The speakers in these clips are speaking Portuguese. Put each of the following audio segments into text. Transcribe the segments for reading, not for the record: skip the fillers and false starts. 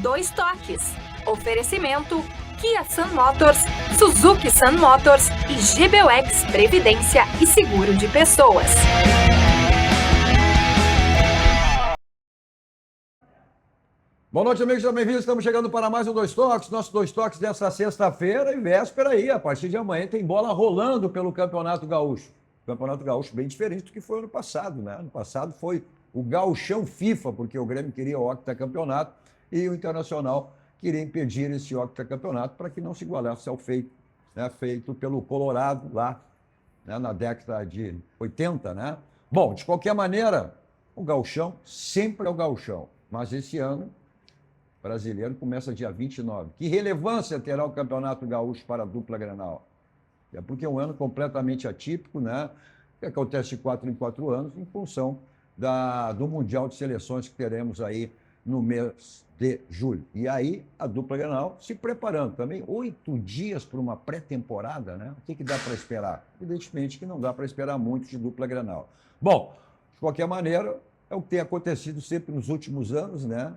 Dois Toques. Oferecimento Kia Sun Motors, Suzuki Sun Motors e GBUX Previdência e Seguro de Pessoas. Boa noite, amigos, sejam bem-vindos. Estamos chegando para mais um Dois Toques. Nosso Dois Toques desta sexta-feira e véspera aí. A partir de amanhã tem bola rolando pelo Campeonato Gaúcho. Campeonato Gaúcho bem diferente do que foi ano passado, né? Ano passado foi o gauchão FIFA, porque o Grêmio queria o octacampeonato e o Internacional queria impedir esse octacampeonato para que não se igualasse ao feito, né? Feito pelo Colorado lá, né? Na década de 80, né? Bom, de qualquer maneira, o gauchão sempre é o gauchão, mas esse ano brasileiro começa dia 29. Que relevância terá o Campeonato Gaúcho para a dupla Grenal? É porque é um ano completamente atípico, né? Que acontece de 4 em 4 anos, em função do Mundial de Seleções que teremos aí no mês de julho. E aí a dupla Grenal se preparando também. 8 dias para uma pré-temporada, né? O que dá para esperar? Evidentemente que não dá para esperar muito de dupla Grenal. Bom, de qualquer maneira, é o que tem acontecido sempre nos últimos anos, né?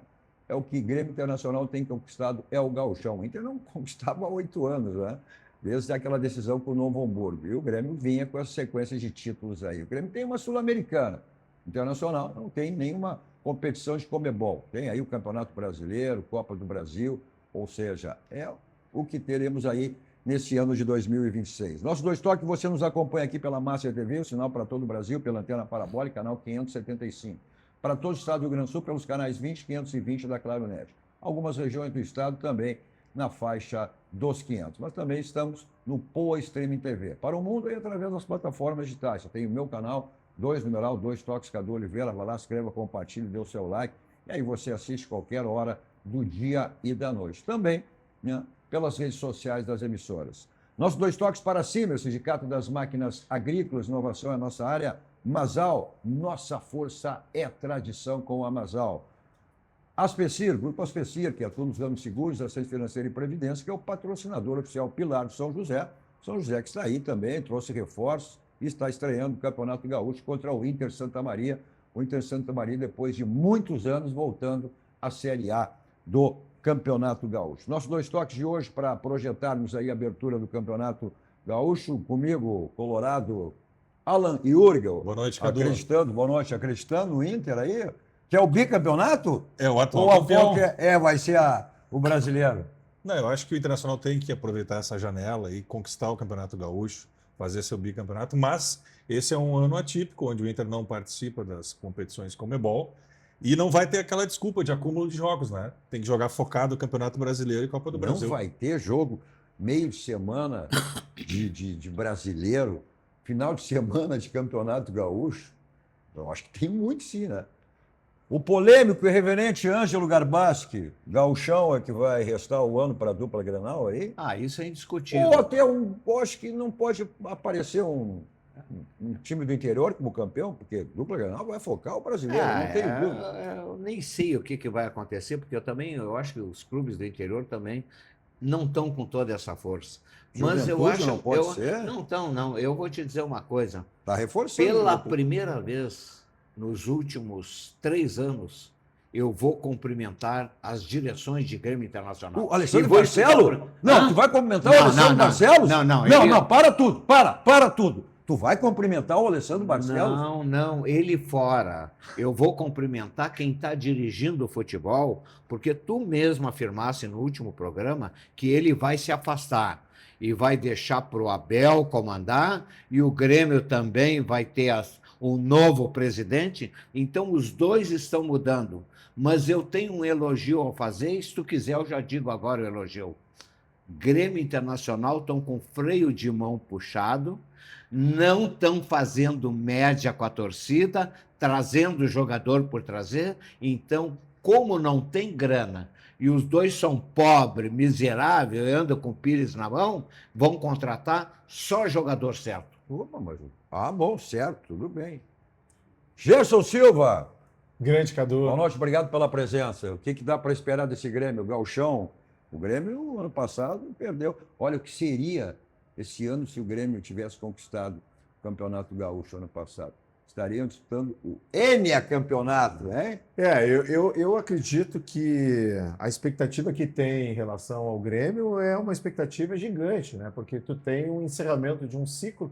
É o que o Grêmio Internacional tem conquistado, é o gauchão. O Inter não conquistava há 8 anos, né? Desde aquela decisão com o Novo Hamburgo. E o Grêmio vinha com essa sequência de títulos aí. O Grêmio tem uma Sul-Americana. O Internacional não tem nenhuma competição de Comebol. Tem aí o Campeonato Brasileiro, Copa do Brasil, ou seja, é o que teremos aí nesse ano de 2026. Nosso Dois Toques, você nos acompanha aqui pela Master TV, o sinal para todo o Brasil, pela antena parabólica, canal 575. Para todo o estado do Rio Grande do Sul, pelos canais 20 e 520 da Claro Net. Algumas regiões do estado também na faixa dos 500. Mas também estamos no Poa Streaming TV. Para o mundo, é através das plataformas digitais. Você tem o meu canal, 2 Toques Cadu Oliveira. Vai lá, escreva, compartilhe, dê o seu like. E aí você assiste qualquer hora do dia e da noite. Também, né, pelas redes sociais das emissoras. Nossos Dois Toques para cima, o Sindicato das Máquinas Agrícolas, inovação é a nossa área. Masal, nossa força é tradição com a Masal. Aspecir, Grupo Aspecir, que atua nos ramos seguros, assistência financeira e previdência, que é o patrocinador oficial pilar de São José. São José que está aí também, trouxe reforços e está estreando o Campeonato Gaúcho contra o Inter Santa Maria. O Inter Santa Maria, depois de muitos anos, voltando à Série A do Campeonato Gaúcho. Nossos Dois Toques de hoje para projetarmos aí a abertura do Campeonato Gaúcho. Comigo, Colorado, Alan e Urgel. Boa noite, Cadu. Boa noite, acreditando no Inter aí. Que é o bicampeonato? É o atual ou campeão. Vai ser o brasileiro? Não, eu acho que o Internacional tem que aproveitar essa janela e conquistar o Campeonato Gaúcho, fazer seu bicampeonato, mas esse é um ano atípico, onde o Inter não participa das competições Comebol e não vai ter aquela desculpa de acúmulo de jogos, né? Tem que jogar focado no Campeonato Brasileiro e Copa do Brasil. Não vai ter jogo meio de semana de brasileiro, final de semana de Campeonato Gaúcho? Eu acho que tem muito sim, né? O polêmico e reverente Ângelo Garbaschi, gauchão é que vai restar o ano para a dupla Grenal aí? Isso é indiscutível. Ou até acho que não pode aparecer um time do interior como campeão, porque dupla Grenal vai focar o brasileiro, não tenho dúvida. Eu nem sei o que vai acontecer, porque eu acho que os clubes do interior também não estão com toda essa força. Mas eu acho... não pode ser? Não estão, não. Eu vou te dizer uma coisa. Está reforçando. Pela primeira vez nos últimos 3 anos, eu vou cumprimentar as direções de Grêmio Internacional. O Alessandro Barcelos? Não, tu vai cumprimentar o Alessandro Barcelos? Não, para tudo, para tudo. Tu vai cumprimentar o Alessandro Barcelos? Não, ele fora. Eu vou cumprimentar quem está dirigindo o futebol, porque tu mesmo afirmasse no último programa que ele vai se afastar e vai deixar para o Abel comandar, e o Grêmio também vai ter um novo presidente. Então, os dois estão mudando. Mas eu tenho um elogio a fazer, e se tu quiser eu já digo agora o elogio. Grêmio Internacional estão com freio de mão puxado, não estão fazendo média com a torcida, trazendo o jogador por trazer. Então, como não tem grana e os dois são pobres, miseráveis, andam com o pires na mão, vão contratar só jogador certo. Opa, bom, certo, tudo bem. Gerson Silva. Grande, Cadu. Boa noite, obrigado pela presença. O que dá para esperar desse Grêmio? Gauchão? O Grêmio, no ano passado, perdeu. Olha o que seria esse ano se o Grêmio tivesse conquistado o Campeonato Gaúcho ano passado. estariam disputando o Enia campeonato, né? Eu acredito que a expectativa que tem em relação ao Grêmio é uma expectativa gigante, né? Porque tu tem um encerramento de um ciclo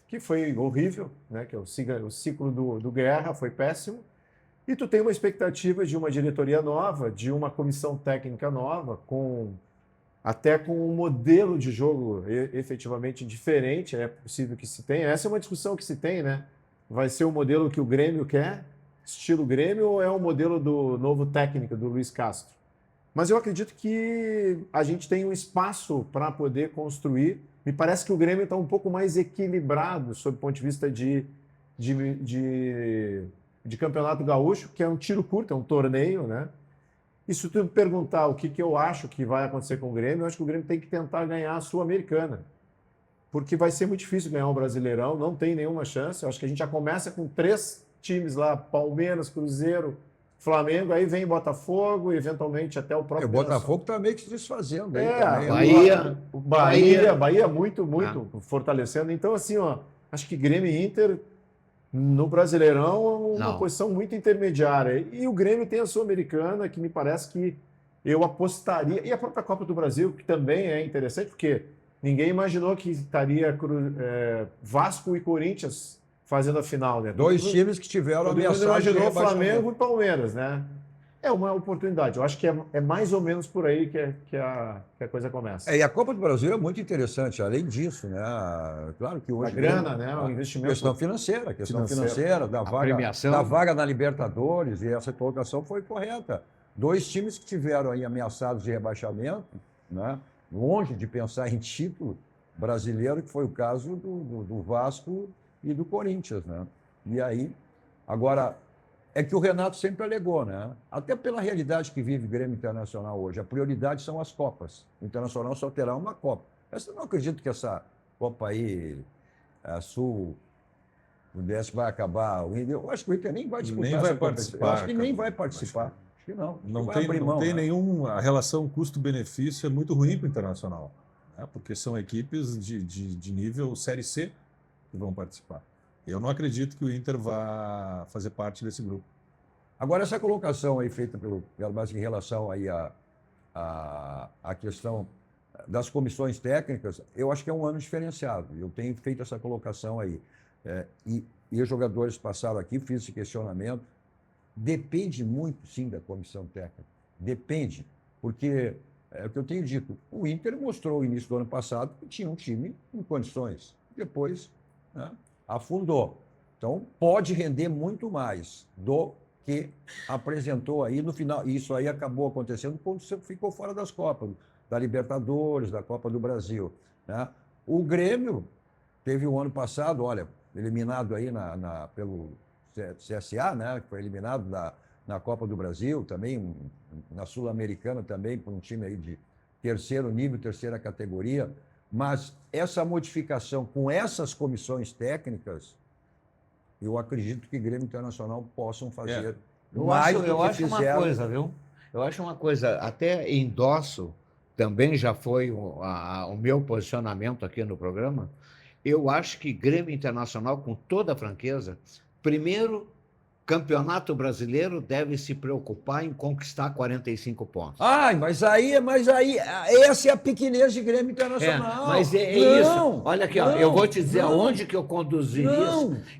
que foi horrível, né? Que é o ciclo do Guerra, foi péssimo. E tu tem uma expectativa de uma diretoria nova, de uma comissão técnica nova, até com um modelo de jogo efetivamente diferente, é possível que se tenha. Essa é uma discussão que se tem, né? Vai ser o modelo que o Grêmio quer, estilo Grêmio, ou é o modelo do novo técnico, do Luiz Castro? Mas eu acredito que a gente tem um espaço para poder construir. Me parece que o Grêmio está um pouco mais equilibrado sob o ponto de vista de campeonato gaúcho, que é um tiro curto, é um torneio, né? E se tu me perguntar o que eu acho que vai acontecer com o Grêmio, eu acho que o Grêmio tem que tentar ganhar a Sul-Americana. Porque vai ser muito difícil ganhar um Brasileirão, não tem nenhuma chance. Eu acho que a gente já começa com 3 times lá, Palmeiras, Cruzeiro, Flamengo, aí vem Botafogo e eventualmente até o próprio... O Botafogo está meio que se desfazendo. Aí também. Bahia muito fortalecendo. Então, assim, ó, acho que Grêmio e Inter no Brasileirão é uma posição muito intermediária. E o Grêmio tem a Sul-Americana, que me parece que eu apostaria... E a própria Copa do Brasil, que também é interessante, porque ninguém imaginou que estaria Vasco e Corinthians fazendo a final, né? 2 times que tiveram ameaçados. Imaginou Flamengo e Palmeiras, né? É uma oportunidade. Eu acho que é mais ou menos por aí que a coisa começa. E a Copa do Brasil é muito interessante, além disso, né? Claro que hoje... A grana, né? O investimento... Questão financeira, da vaga na Libertadores, e essa colocação foi correta. 2 times que tiveram aí ameaçados de rebaixamento, né? Longe de pensar em título brasileiro, que foi o caso do Vasco e do Corinthians, né? E aí, agora, é que o Renato sempre alegou, né? Até pela realidade que vive o Grêmio Internacional hoje, a prioridade são as Copas. O Internacional só terá uma Copa. Eu não acredito que essa Copa aí, a Sul-Sudeste, vai acabar. Eu acho que o Inter nem vai disputar. Nem vai participar. Eu acho que nem vai participar. Acho que não. Não tem nenhum... A relação custo-benefício é muito ruim para o Internacional, né? Porque são equipes de nível Série C que vão participar. Eu não acredito que o Inter vá fazer parte desse grupo. Agora, essa colocação aí feita pelo Bas em relação aí à questão das comissões técnicas, eu acho que é um ano diferenciado. Eu tenho feito essa colocação aí. E os jogadores passaram aqui, fiz esse questionamento. Depende muito, sim, da comissão técnica. Depende. Porque, é o que eu tenho dito, o Inter mostrou no início do ano passado que tinha um time em condições. Depois, né, afundou. Então, pode render muito mais do que apresentou aí no final. Isso aí acabou acontecendo quando você ficou fora das Copas, da Libertadores, da Copa do Brasil, né? O Grêmio teve o ano passado, olha, eliminado aí pelo CSA, né? Que foi eliminado na Copa do Brasil, também na Sul-Americana também, por um time aí de terceiro nível, terceira categoria. Mas essa modificação com essas comissões técnicas, eu acredito que Grêmio Internacional possam fazer mais do que eu acho fizeram. uma coisa, viu? Eu acho uma coisa, até endosso, também já foi o meu posicionamento aqui no programa. Eu acho que Grêmio Internacional, com toda a franqueza, primeiro, Campeonato Brasileiro deve se preocupar em conquistar 45 pontos. Mas aí, essa é a pequenez de Grêmio Internacional. Mas isso. Olha aqui, eu vou te dizer aonde que eu conduziria.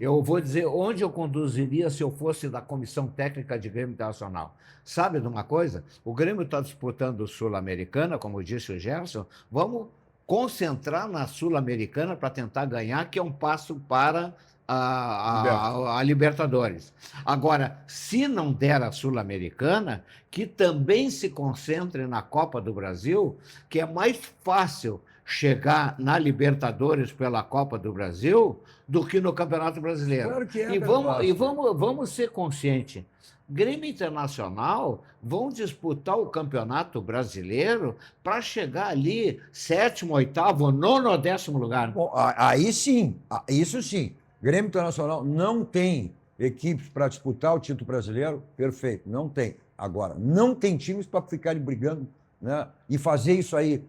Eu vou dizer onde eu conduziria se eu fosse da comissão técnica de Grêmio Internacional. Sabe de uma coisa? O Grêmio está disputando o Sul-Americana, como disse o Gerson. Vamos concentrar na Sul-Americana para tentar ganhar, que é um passo para a Libertadores. Agora, se não der a Sul-Americana, que também se concentre na Copa do Brasil, que é mais fácil chegar na Libertadores pela Copa do Brasil do que no Campeonato Brasileiro. Claro que é, e vamos ser conscientes. Grêmio Internacional vão disputar o Campeonato Brasileiro para chegar ali 7º, 8º, 9º ou 10º lugar. Bom, aí sim, isso sim. Grêmio Internacional não tem equipes para disputar o título brasileiro, perfeito, não tem. Agora, não tem times para ficarem brigando, né, e fazer isso aí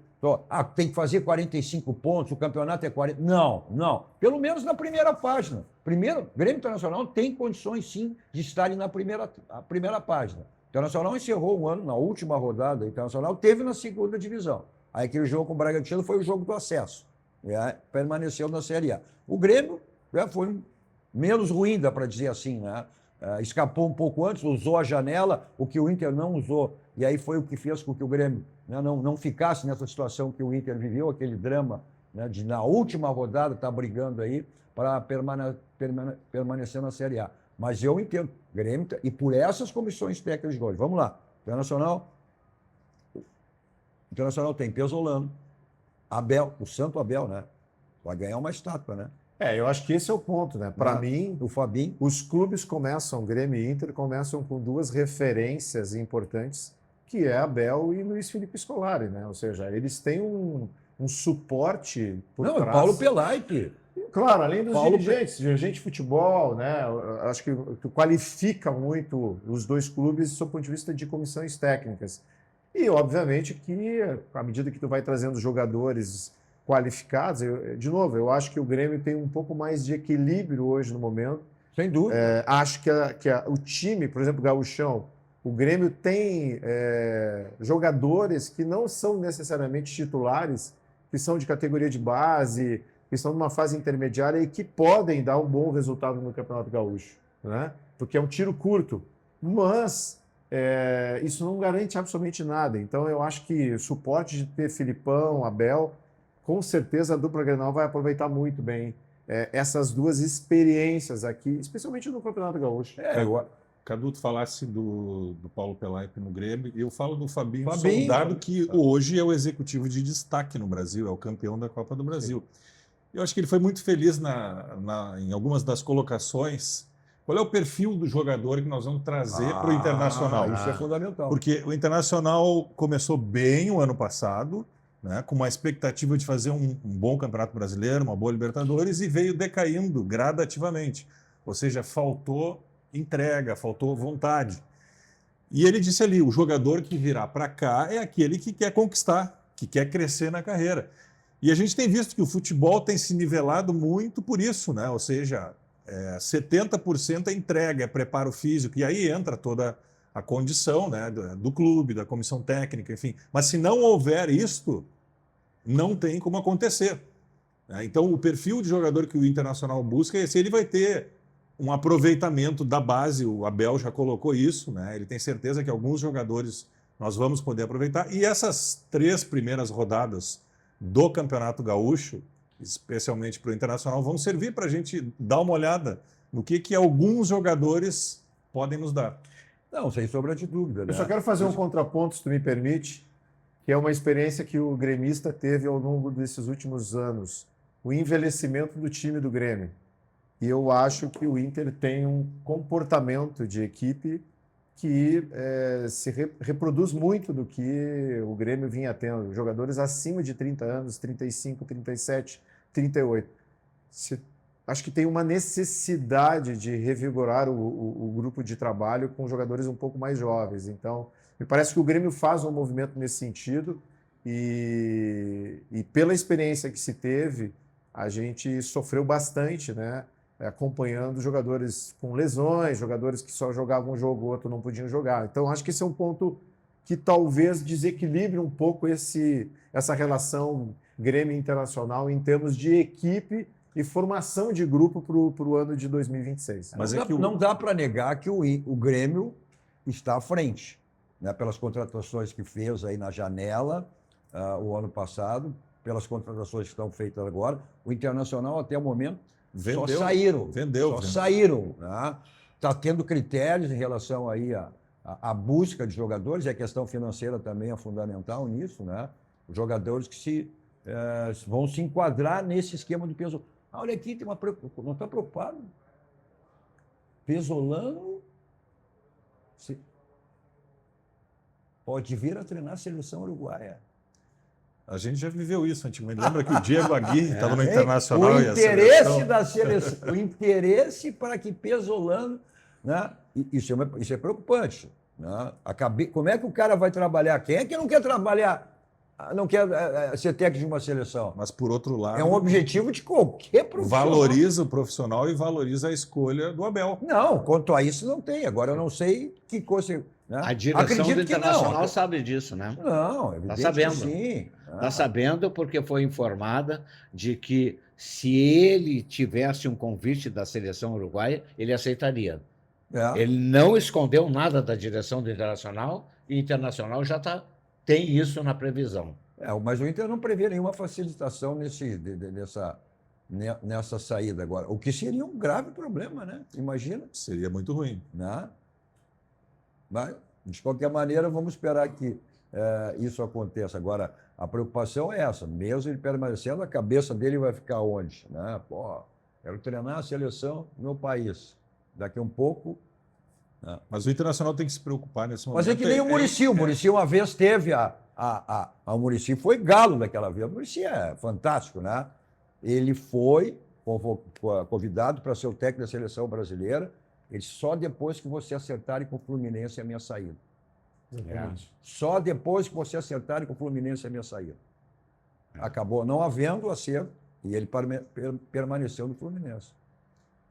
Tem que fazer 45 pontos, o campeonato é 40. Não. Pelo menos na primeira página. Primeiro, o Grêmio Internacional tem condições, sim, de estarem na primeira página. O Internacional encerrou um ano, na última rodada, o Internacional teve na segunda divisão. Aí aquele jogo com o Bragantino foi o jogo do acesso. Permaneceu na Série A. O Grêmio foi menos ruim, dá para dizer assim, né? Escapou um pouco antes, usou a janela, o que o Inter não usou. E aí foi o que fez com que o Grêmio, né, não ficasse nessa situação que o Inter viveu, aquele drama, né, de na última rodada estar brigando aí para permanecer na Série A. Mas eu entendo, Grêmio, e por essas comissões técnicas de hoje. Vamos lá. Internacional tem Pesolano, Abel, o Santo Abel, né? Vai ganhar uma estátua, né? Eu acho que esse é o ponto, né? Para mim, o Fabinho, os clubes começam, Grêmio e Inter, começam com duas referências importantes, que é Abel e Luiz Felipe Scolari, né? Ou seja, eles têm um suporte por trás. Paulo Pelaipe. Claro, além dos dirigentes de futebol, né? Eu acho que tu qualifica muito os dois clubes do ponto de vista de comissões técnicas. E, obviamente, que à medida que tu vai trazendo jogadores qualificados, de novo, eu acho que o Grêmio tem um pouco mais de equilíbrio hoje no momento. Sem dúvida. Acho que o time, por exemplo, o Gauchão, o Grêmio tem jogadores que não são necessariamente titulares, que são de categoria de base, que estão numa fase intermediária e que podem dar um bom resultado no Campeonato Gaúcho, né? Porque é um tiro curto, mas isso não garante absolutamente nada. Então eu acho que o suporte de ter Filipão, Abel, com certeza a dupla Grenal vai aproveitar muito bem essas duas experiências aqui, especialmente no Campeonato Gaúcho. Cadu, tu falasse do Paulo Pelaipe no Grêmio, e eu falo do Fabinho Soldado, que hoje é o executivo de destaque no Brasil, é o campeão da Copa do Brasil. Eu acho que ele foi muito feliz em algumas das colocações. Qual é o perfil do jogador que nós vamos trazer para o Internacional? Isso é fundamental. Porque o Internacional começou bem o ano passado, né, com uma expectativa de fazer um bom Campeonato Brasileiro, uma boa Libertadores, e veio decaindo gradativamente. Ou seja, faltou entrega, faltou vontade. E ele disse ali, o jogador que virá para cá é aquele que quer conquistar, que quer crescer na carreira. E a gente tem visto que o futebol tem se nivelado muito por isso, né? Ou seja, 70% é entrega, é preparo físico, e aí entra toda a condição, né, do clube, da comissão técnica, enfim. Mas se não houver isto, não tem como acontecer, né? Então, o perfil de jogador que o Internacional busca é esse. Ele vai ter um aproveitamento da base, o Abel já colocou isso, né? Ele tem certeza que alguns jogadores nós vamos poder aproveitar. E essas 3 primeiras rodadas do Campeonato Gaúcho, especialmente para o Internacional, vão servir para a gente dar uma olhada no que alguns jogadores podem nos dar. Não, sem sombra de dúvida. Eu só quero fazer um contraponto, se tu me permite, que é uma experiência que o gremista teve ao longo desses últimos anos. O envelhecimento do time do Grêmio. E eu acho que o Inter tem um comportamento de equipe que se reproduz muito do que o Grêmio vinha tendo. Jogadores acima de 30 anos, 35, 37, 38. Acho que tem uma necessidade de revigorar o grupo de trabalho com jogadores um pouco mais jovens. Então, me parece que o Grêmio faz um movimento nesse sentido e pela experiência que se teve, a gente sofreu bastante, né? Acompanhando jogadores com lesões, jogadores que só jogavam um jogo, o outro não podiam jogar. Então, acho que esse é um ponto que talvez desequilibre um pouco essa relação Grêmio Internacional em termos de equipe e formação de grupo para o ano de 2026. Mas não dá para negar que o Grêmio está à frente, né? Pelas contratações que fez aí na janela o ano passado, pelas contratações que estão feitas agora. O Internacional, até o momento, só saíram. Saíram. Né? Está tendo critérios em relação aí à busca de jogadores, e a questão financeira também é fundamental nisso, né? Os jogadores que vão se enquadrar nesse esquema de peso. Olha aqui, tem uma preocupação. Não está preocupado? Pesolano pode vir a treinar a seleção uruguaia. A gente já viveu isso antigamente. Lembra que o Diego Aguirre estava no Internacional o e a interesse seleção... da seleção, o interesse para que Pesolano, né? Isso é preocupante, né? Como é que o cara vai trabalhar? Quem é que não quer trabalhar não quer ser técnico de uma seleção. Mas, por outro lado, É um objetivo de qualquer profissional. valoriza o profissional e valoriza a escolha do Abel. Não, quanto a isso não tem. Agora eu não sei que coisa. Né? A direção Acredito do que não. Internacional sabe disso, né? Não, evidente sabendo. que sim. Está sabendo porque foi informada de que se ele tivesse um convite da seleção uruguaia, ele aceitaria. É. Ele não escondeu nada da direção do Internacional e o Internacional já tem isso na previsão. Mas o Inter não prevê nenhuma facilitação nessa saída agora. O que seria um grave problema, né? Imagina. Seria muito ruim. Né? Mas, de qualquer maneira, vamos esperar que isso aconteça. Agora, a preocupação é essa. Mesmo ele permanecendo, a cabeça dele vai ficar onde? Né? Pô, quero treinar a seleção no meu país. Daqui a um pouco... Mas o Internacional tem que se preocupar nesse momento. Mas é que nem o Muricy. O Muricy uma vez teve o Muricy foi galo daquela vez. O Muricy é fantástico, né? Ele foi convidado para ser o técnico da seleção brasileira. Ele só depois que você acertarem com o Fluminense a minha saída. Só depois que você acertarem com o Fluminense a minha saída. Acabou não havendo acerto e ele permaneceu no Fluminense.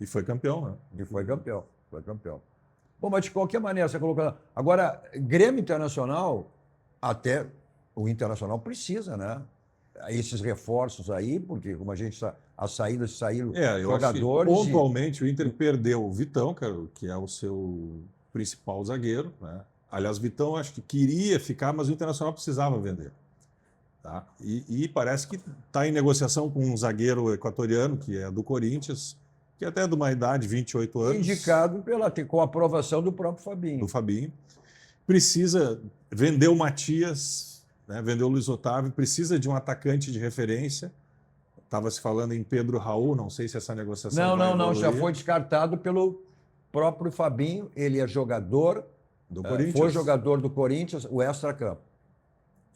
E foi campeão, né? E foi campeão. Foi campeão. Bom, mas de qualquer maneira, você colocou. Agora, Grêmio Internacional, até o Internacional precisa, né? Esses reforços aí, porque como a gente sabe, as saídas saíram jogadores. Pontualmente, o Inter perdeu o Vitão, que é o seu principal zagueiro, né? Aliás, o Vitão acho que queria ficar, mas o Internacional precisava vender. Tá? E parece que está em negociação com um zagueiro equatoriano, que é do Corinthians, que até é de uma idade, 28 anos. Indicado com a aprovação do próprio Fabinho. Do Fabinho. Precisa vender o Matias, né, vender o Luiz Otávio, precisa de um atacante de referência. Estava se falando em Pedro Raul, não sei se essa negociação Não, já foi descartado pelo próprio Fabinho. Ele é jogador do Corinthians. Foi jogador do Corinthians, o extracampo.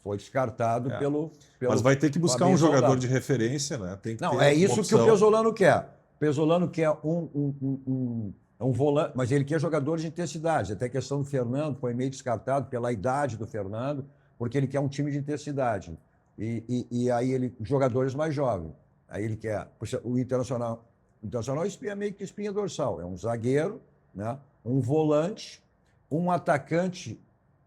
Foi descartado pelo Mas vai ter que buscar Fabinho um jogador Soldado. de referência, né? Tem que Não, ter é isso uma que o opção. Pesolano quer. O Pesolano quer um volante, mas ele quer jogador de intensidade. Até a questão do Fernando foi meio descartado pela idade do Fernando, porque ele quer um time de intensidade. E aí jogadores mais jovens. Aí ele quer. O Internacional é meio que espinha dorsal. É um zagueiro, né? Um volante, um atacante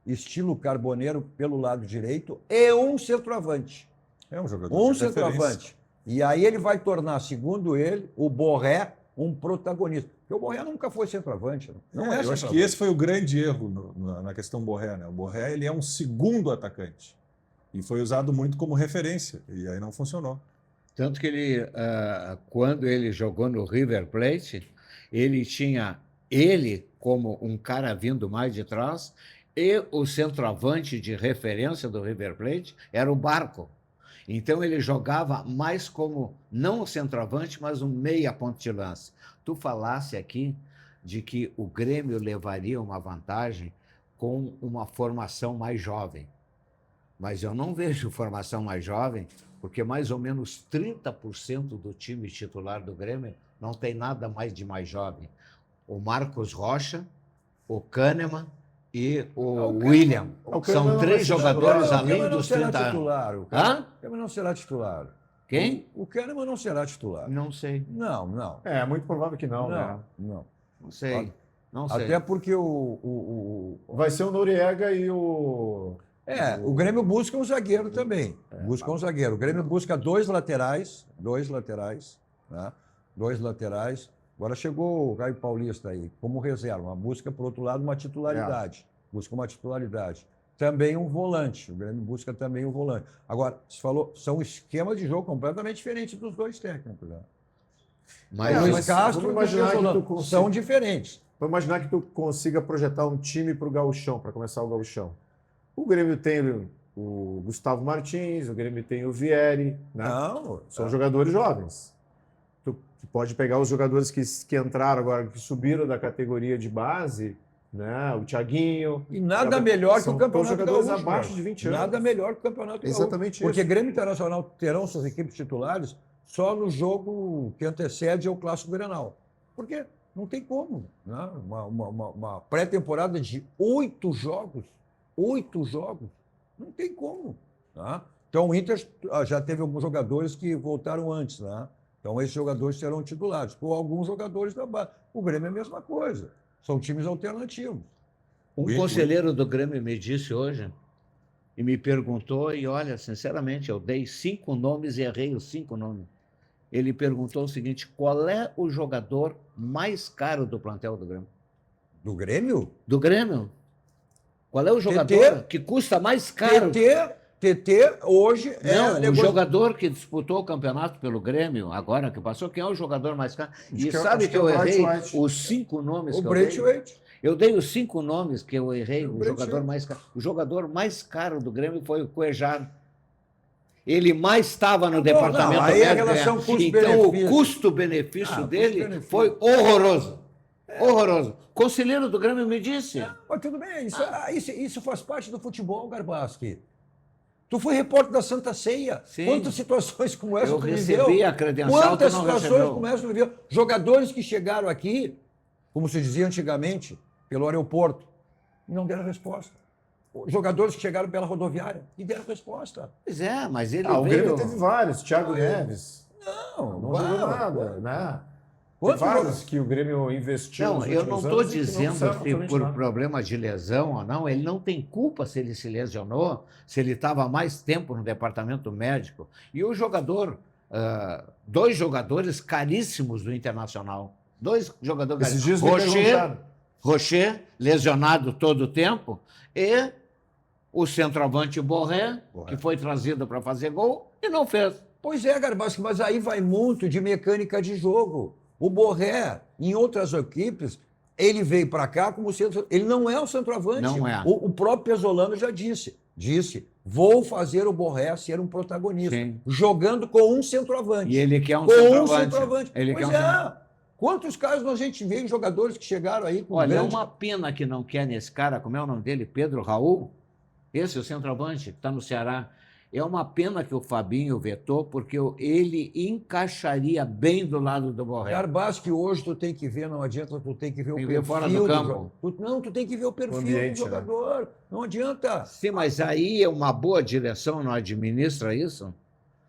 estilo Carboneiro pelo lado direito e um centroavante. É um jogador Um de referência. centroavante. E aí ele vai tornar, segundo ele, o Borré um protagonista. Porque o Borré nunca foi centroavante. Não é eu acho que esse foi o grande erro na questão Borré, né? O Borré ele é um segundo atacante. E foi usado muito como referência. E aí não funcionou. Tanto que ele, quando ele jogou no River Plate, ele tinha ele como um cara vindo mais de trás e o centroavante de referência do River Plate era o Barco. Então ele jogava mais como, não um centroavante, mas um meia ponta de lança. Tu falasse aqui de que o Grêmio levaria uma vantagem com uma formação mais jovem. Mas eu não vejo formação mais jovem, porque mais ou menos 30% do time titular do Grêmio não tem nada mais de mais jovem. O Marcos Rocha, o Kahneman e o William. São três jogadores além dos 30 anos. O Kahneman não será titular. Quem? O Kahneman não será titular. Não sei. Não. É muito provável que não, né? Não. Não sei. Não sei. Até porque Vai ser o Noriega e o Grêmio busca um zagueiro também. Busca um zagueiro. O Grêmio busca dois laterais, né? Dois laterais. Agora chegou o Caio Paulista aí, como reserva. Uma busca, por outro lado, uma titularidade. Busca uma titularidade. Também um volante. O Grêmio busca também um volante. Agora, você falou, são esquemas de jogo completamente diferentes dos dois técnicos. Né? Mas o Luiz Castro e o Pesolano são diferentes. Vamos imaginar que tu consiga projetar um time para o Gauchão, para começar o Gauchão. O Grêmio tem o Gustavo Martins, o Grêmio tem o Vieri. Né? São jogadores jovens. Tu pode pegar os jogadores que entraram agora, que subiram da categoria de base, né? O Thiaguinho. E nada melhor que o Campeonato jogadores Gaúcho. abaixo de 20 anos. Nada melhor que o Campeonato Gaúcho. Exatamente isso. Porque Grêmio Internacional terão suas equipes titulares só no jogo que antecede ao Clássico Grenal. Porque não tem como. Né? Uma pré-temporada de 8 jogos, não tem como. Tá? Então, o Inter já teve alguns jogadores que voltaram antes, né? Então, esses jogadores serão titulares. Por alguns jogadores da base. O Grêmio é a mesma coisa. São times alternativos. Um conselheiro do Grêmio me disse hoje, e me perguntou, e olha, sinceramente, eu dei 5 nomes e errei os 5 nomes. Ele perguntou o seguinte: qual é o jogador mais caro do plantel do Grêmio? Do Grêmio? Do Grêmio? Qual é o jogador TT? que custa mais caro? TT hoje Não, é o jogador que disputou o campeonato pelo Grêmio, agora que passou, quem é o jogador mais caro? E sabe que eu errei os 5 nomes o que eu dei? Braithwaite. Eu dei os 5 nomes que eu errei, o Braithwaite. jogador mais caro. O jogador mais caro do Grêmio foi o Cuejar. Ele mais estava no departamento aí a médico, relação então o custo-benefício. custo-benefício dele custo-benefício. foi horroroso. Horroroso. Conselheiro do Grêmio me disse. Mas tudo bem, isso faz parte do futebol, Garbaski. Tu foi repórter da Santa Ceia. Sim. Quantas situações como essa Eu tu recebi viveu? a credencial, Quantas tu não situações recebeu. como essa tu viveu? Jogadores que chegaram aqui, como se dizia antigamente, pelo aeroporto, e não deram resposta. Jogadores que chegaram pela rodoviária e deram resposta. Pois é, mas ele O Grêmio veio... teve vários. Thiago Neves. Não Jogou nada, né? Tem Quantos vários que o Grêmio investiu Não, nos eu não últimos estou anos e que não dizendo fizeram que absolutamente por nada. problema de lesão ou não, ele não tem culpa se ele se lesionou, se ele estava mais tempo no departamento médico. E o jogador, 2 jogadores caríssimos do Internacional. 2 jogadores Esses caríssimos. dias me perguntaram. Rocher, lesionado todo o tempo, e o centroavante Borré, que foi trazido para fazer gol e não fez. Pois é, Garbaschi, mas aí vai muito de mecânica de jogo. O Borré, em outras equipes, ele veio para cá como centro. Ele não é o centroavante. Não é. O próprio Pesolano já disse: vou fazer o Borré ser um protagonista, Sim. jogando com um centroavante. E ele quer um com centroavante. um centroavante. Ele Pois quer um é. centroavante. Quantos casos a gente vê em jogadores que chegaram aí com Olha, é grande... uma pena que não quer nesse cara, como é o nome dele? Pedro Raul? Esse é o centroavante que está no Ceará. É uma pena que o Fabinho vetou, porque ele encaixaria bem do lado do Borré. Garbaschi, hoje tu tem que ver, não adianta, tu tem que ver o Tem que ver perfil fora do campo. jogador. Não, tu tem que ver o perfil ambiente, do jogador. Não adianta. Sim, mas aí é uma boa direção, não administra isso?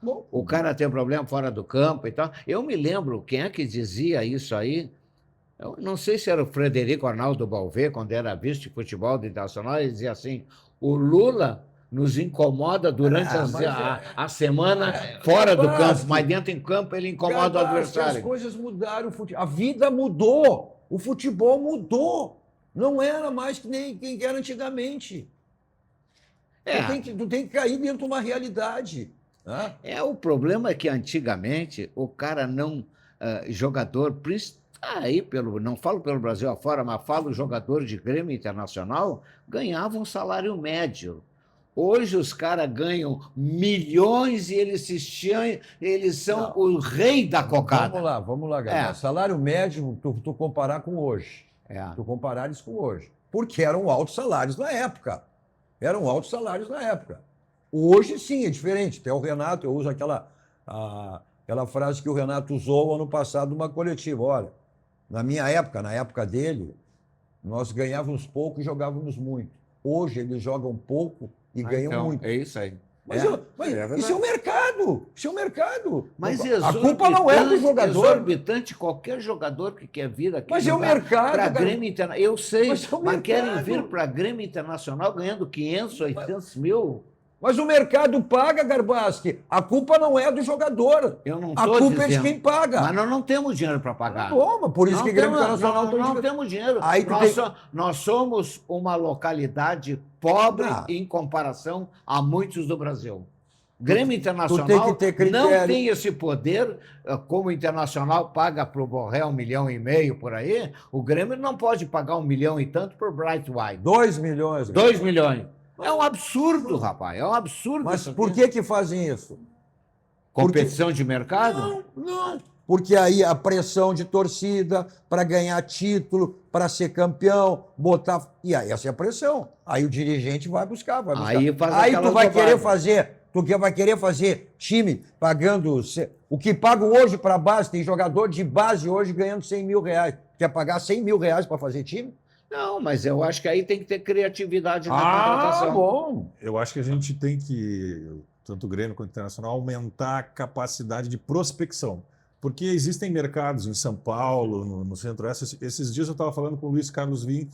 Bom, O cara tem problema fora do campo e tal. Eu me lembro, quem é que dizia isso aí? Eu não sei se era o Frederico Arnaldo Balvê, quando era vice de futebol do Internacional, ele dizia assim: o Lula nos incomoda durante a semana fora do campo, mas dentro em campo ele incomoda o adversário. As coisas mudaram, a vida mudou, o futebol mudou. Não era mais que nem quem era antigamente. Tu tem que cair dentro de uma realidade. Né? O problema é que antigamente o cara não, jogador, aí não falo pelo Brasil afora, mas falo jogador de Grêmio Internacional, ganhava um salário médio. Hoje os caras ganham milhões e eles são o rei da cocada. Vamos lá, galera. Salário médio, tu comparar com hoje. Tu comparares com hoje. Porque eram altos salários na época. Hoje sim, é diferente. Até o Renato, eu uso aquela frase que o Renato usou ano passado numa coletiva. Olha, na minha época, na época dele, nós ganhávamos pouco e jogávamos muito. Hoje eles jogam pouco e ganham muito. É isso aí. Mas isso é o mercado. Isso é o mercado. Mas a culpa não é do jogador. Exorbitante, qualquer jogador que quer vir aqui. Mas é o mercado. Para Grêmio Internacional. Eu sei, mas querem mercado. vir para Grêmio Internacional ganhando 500, 800 mil. Mas o mercado paga, Garbaschi. A culpa não é do jogador. Eu não A culpa é de quem paga. Mas nós não temos dinheiro para pagar. Toma, por isso que Grêmio Internacional não temos dinheiro. Aí Nós somos uma localidade pobre em comparação a muitos do Brasil. Grêmio Internacional tem que ter critério. Não tem esse poder, como o Internacional paga para o Borré 1,5 milhão por aí, o Grêmio não pode pagar 1 milhão e tanto para o Bright White. 2 milhões. 2 milhões. É um absurdo, rapaz. É um absurdo. Mas por que fazem isso? Competição de mercado? Não. Porque aí a pressão de torcida para ganhar título, para ser campeão, botar. E aí essa é a pressão. Aí o dirigente vai buscar. Aí tu vai querer fazer. Tu vai querer fazer time pagando. O que paga hoje para a base, tem jogador de base hoje ganhando 100 mil reais. Quer pagar 100 mil reais para fazer time? Não, mas eu acho que aí tem que ter criatividade na contratação. Bom. Eu acho que a gente tem que tanto o Grêmio quanto o Internacional, aumentar a capacidade de prospecção. Porque existem mercados em São Paulo, no Centro-Oeste. Esses dias eu estava falando com o Luiz Carlos Vinck,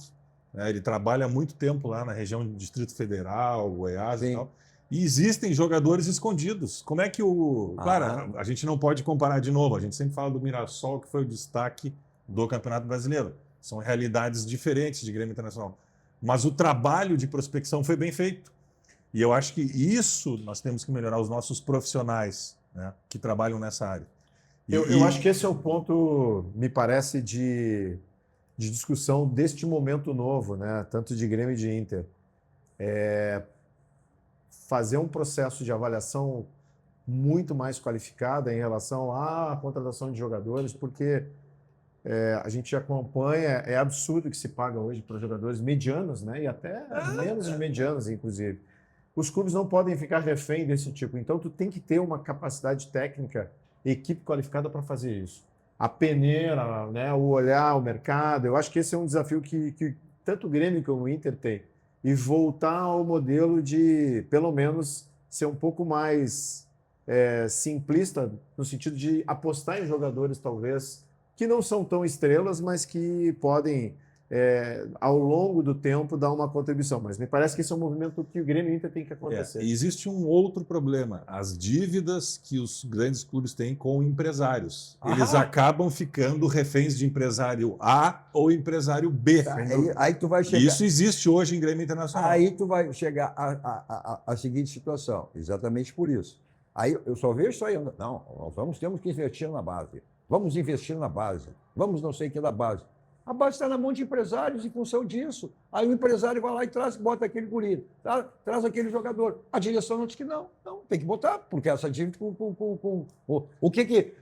né? Ele trabalha há muito tempo lá na região do Distrito Federal, Goiás e tal. E existem jogadores escondidos. Como é que o... Claro, a gente não pode comparar de novo. A gente sempre fala do Mirassol, que foi o destaque do Campeonato Brasileiro. São realidades diferentes de Grêmio Internacional. Mas o trabalho de prospecção foi bem feito. E eu acho que isso nós temos que melhorar, os nossos profissionais, né, que trabalham nessa área. Eu acho que esse é o ponto, me parece, de discussão deste momento novo, né? Tanto de Grêmio e de Inter. Fazer um processo de avaliação muito mais qualificada em relação à contratação de jogadores, porque a gente acompanha, é absurdo o que se paga hoje para jogadores medianos, né? E até menos de medianos, inclusive. Os clubes não podem ficar refém desse tipo. Então, tu tem que ter uma capacidade técnica, equipe qualificada para fazer isso. A peneira, né? O olhar, o mercado. Eu acho que esse é um desafio que tanto o Grêmio como o Inter tem. E voltar ao modelo de, pelo menos, ser um pouco mais simplista, no sentido de apostar em jogadores, talvez, que não são tão estrelas, mas que podem, ao longo do tempo, dar uma contribuição. Mas me parece que esse é um movimento que o Grêmio e o Inter tem que acontecer. E existe um outro problema, as dívidas que os grandes clubes têm com empresários. Eles acabam ficando reféns de empresário A ou empresário B. Aí tu vai chegar... Isso existe hoje em Grêmio Internacional. Aí tu vai chegar à seguinte situação, exatamente por isso. Aí eu só vejo isso aí. Não, temos que investir na base. Vamos investir na base. Vamos não sei o que da base. A base está na mão de empresários em função disso. Aí o empresário vai lá e bota aquele guri, traz aquele jogador. A direção não diz que não, tem que botar, porque essa dívida o que